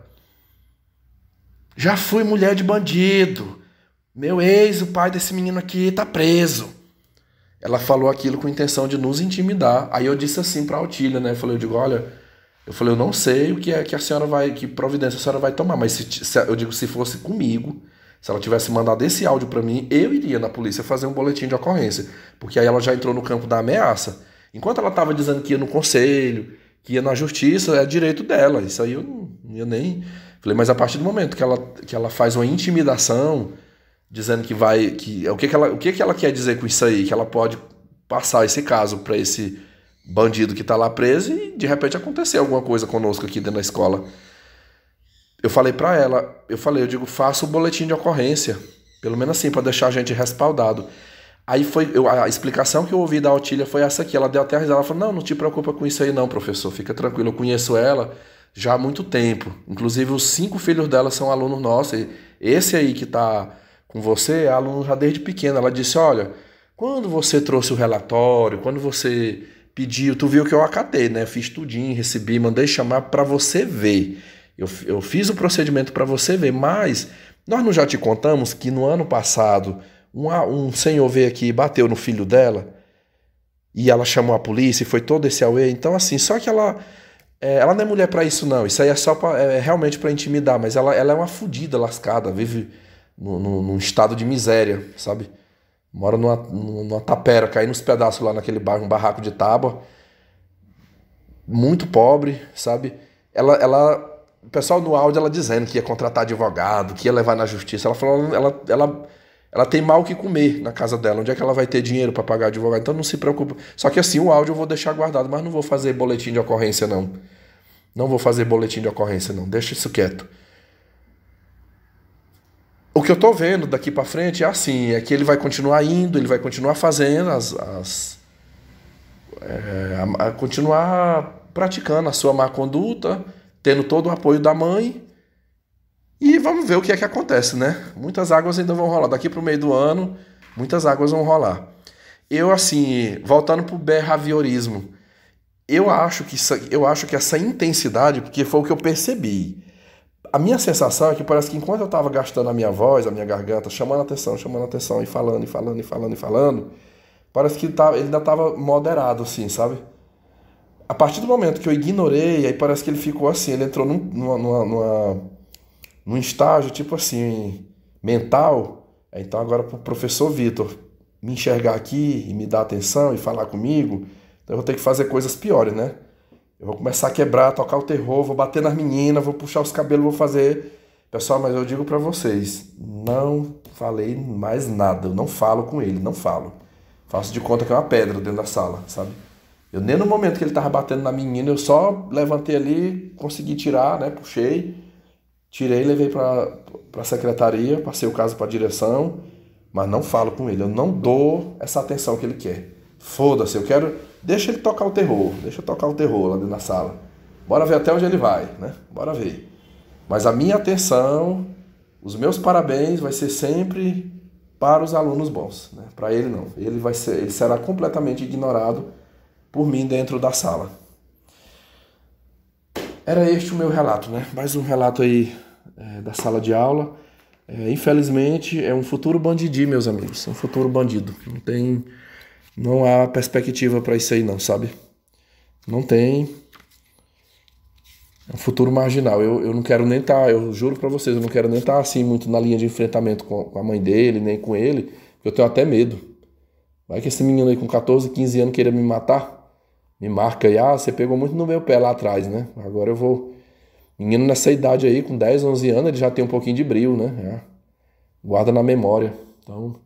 Já fui mulher de bandido. Meu ex, o pai desse menino aqui, tá preso. Ela falou aquilo com intenção de nos intimidar. Aí eu disse assim pra Otília, né? Eu falei, eu não sei o que é que a senhora vai, que providência a senhora vai tomar, mas eu digo, se fosse comigo, se ela tivesse mandado esse áudio pra mim, eu iria na polícia fazer um boletim de ocorrência, porque aí ela já entrou no campo da ameaça. Enquanto ela tava dizendo que ia no conselho, que ia na justiça, é direito dela. Isso aí eu não ia nem... Falei, mas a partir do momento que ela faz uma intimidação, dizendo que vai... O que ela quer dizer com isso aí? Que ela pode passar esse caso para esse bandido que tá lá preso e de repente acontecer alguma coisa conosco aqui dentro da escola. Eu falei para ela, eu digo, faça o boletim de ocorrência, pelo menos assim, para deixar a gente respaldado. Aí a explicação que eu ouvi da Otília foi essa aqui, ela deu até a risada, ela falou, não te preocupa com isso aí não, professor, fica tranquilo, eu conheço ela, já há muito tempo. Inclusive, os 5 filhos dela são alunos nossos. E esse aí que está com você é aluno já desde pequeno. Ela disse, olha, quando você trouxe o relatório, quando você pediu, tu viu que eu acatei, né? Fiz tudinho, recebi, mandei chamar para você ver. Eu fiz o procedimento para você ver, mas nós não já te contamos que no ano passado um senhor veio aqui e bateu no filho dela e ela chamou a polícia e foi todo esse auê. Então, assim, só que ela não é mulher pra isso, não. Isso aí é só realmente pra intimidar, mas ela é uma fudida, lascada, vive num estado de miséria, sabe? Mora numa tapera, cai nos pedaços lá naquele bairro, um barraco de tábua. Muito pobre, sabe? O pessoal no áudio, ela dizendo que ia contratar advogado, que ia levar na justiça. Ela falou, ela tem mal o que comer na casa dela. Onde é que ela vai ter dinheiro pra pagar advogado? Então não se preocupa. Só que assim, o áudio eu vou deixar guardado, mas não vou fazer boletim de ocorrência, não. Não vou fazer boletim de ocorrência, não. Deixa isso quieto. O que eu tô vendo daqui pra frente é assim, é que ele vai continuar indo, ele vai continuar fazendo continuar praticando a sua má conduta, tendo todo o apoio da mãe, e vamos ver o que é que acontece, né? Muitas águas ainda vão rolar. Daqui pro meio do ano, muitas águas vão rolar. Eu, assim, voltando pro behaviorismo, eu acho que essa intensidade, porque foi o que eu percebi. A minha sensação é que parece que enquanto eu estava gastando a minha voz, a minha garganta, chamando atenção, e falando, e falando, e falando, e falando, parece que ele ainda estava moderado, assim, sabe? A partir do momento que eu ignorei, aí parece que ele ficou assim, ele entrou num estágio, tipo assim, mental. Então agora pro professor Vitor me enxergar aqui e me dar atenção e falar comigo, então eu vou ter que fazer coisas piores, né? Eu vou começar a quebrar, tocar o terror, vou bater nas meninas, vou puxar os cabelos, vou fazer... Pessoal, mas eu digo pra vocês, não falei mais nada, eu não falo com ele, não falo. Faço de conta que é uma pedra dentro da sala, sabe? Eu nem no momento que ele tava batendo na menina, eu só levantei ali, consegui tirar, né? Puxei, tirei, levei pra secretaria, passei o caso pra direção, mas não falo com ele, eu não dou essa atenção que ele quer. Foda-se, eu quero... Deixa ele tocar o terror, deixa eu tocar o terror lá dentro da sala. Bora ver até onde ele vai, né? Bora ver. Mas a minha atenção, os meus parabéns vai ser sempre para os alunos bons, né? Para ele não. Ele será completamente ignorado por mim dentro da sala. Era este o meu relato, né? Mais um relato aí da sala de aula. Infelizmente é um futuro bandidinho, meus amigos. Um futuro bandido. Não há perspectiva para isso aí não, sabe? Não tem. É um futuro marginal. Eu não quero nem estar, eu juro para vocês, eu não quero nem estar assim muito na linha de enfrentamento com a mãe dele, nem com ele, porque eu tenho até medo. Vai que esse menino aí com 14, 15 anos queira me matar, me marca aí, você pegou muito no meu pé lá atrás, né? Agora eu vou... Menino nessa idade aí, com 10, 11 anos, ele já tem um pouquinho de brio, né? Guarda na memória. Então...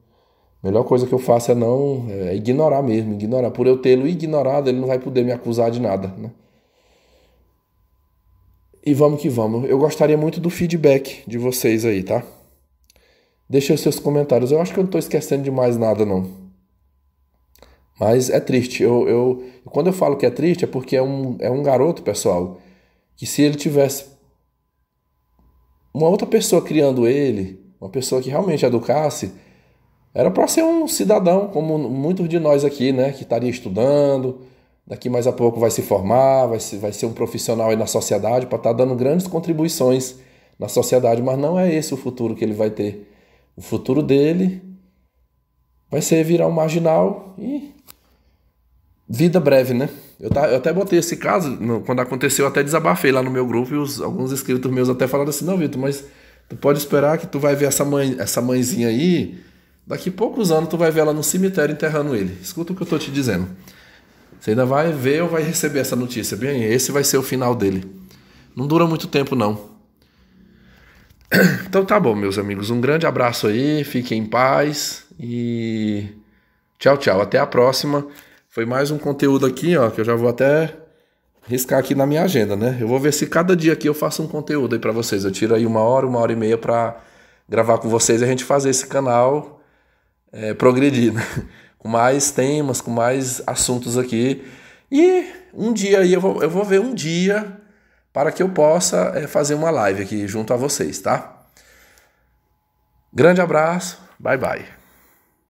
A melhor coisa que eu faço é ignorar mesmo, ignorar. Por eu tê-lo ignorado, ele não vai poder me acusar de nada, né? E vamos que vamos. Eu gostaria muito do feedback de vocês aí, tá? Deixa os seus comentários. Eu acho que eu não tô esquecendo de mais nada, não. Mas é triste. Quando eu falo que é triste, é porque é um garoto, pessoal, que se ele tivesse uma outra pessoa criando ele, uma pessoa que realmente educasse, era para ser um cidadão, como muitos de nós aqui, né? Que estaria estudando, daqui mais a pouco vai se formar, vai ser um profissional aí na sociedade para estar dando grandes contribuições na sociedade, mas não é esse o futuro que ele vai ter. O futuro dele vai ser virar um marginal e vida breve, né? Eu até botei esse caso, quando aconteceu, eu até desabafei lá no meu grupo e alguns inscritos meus até falaram assim, não, Vitor, mas tu pode esperar que tu vai ver essa mãezinha aí... Daqui a poucos anos tu vai ver ela no cemitério enterrando ele. Escuta o que eu tô te dizendo. Você ainda vai ver ou vai receber essa notícia. Bem, esse vai ser o final dele. Não dura muito tempo, não. Então tá bom, meus amigos. Um grande abraço aí. Fiquem em paz. E tchau, tchau. Até a próxima. Foi mais um conteúdo aqui, ó, que eu já vou até riscar aqui na minha agenda, né? Eu vou ver se cada dia aqui eu faço um conteúdo aí pra vocês. Eu tiro aí 1 hora e meia pra gravar com vocês e a gente fazer esse canal... progredir, né? Com mais temas, com mais assuntos aqui. E um dia aí eu vou ver um dia para que eu possa fazer uma live aqui junto a vocês, tá? Grande abraço, bye bye.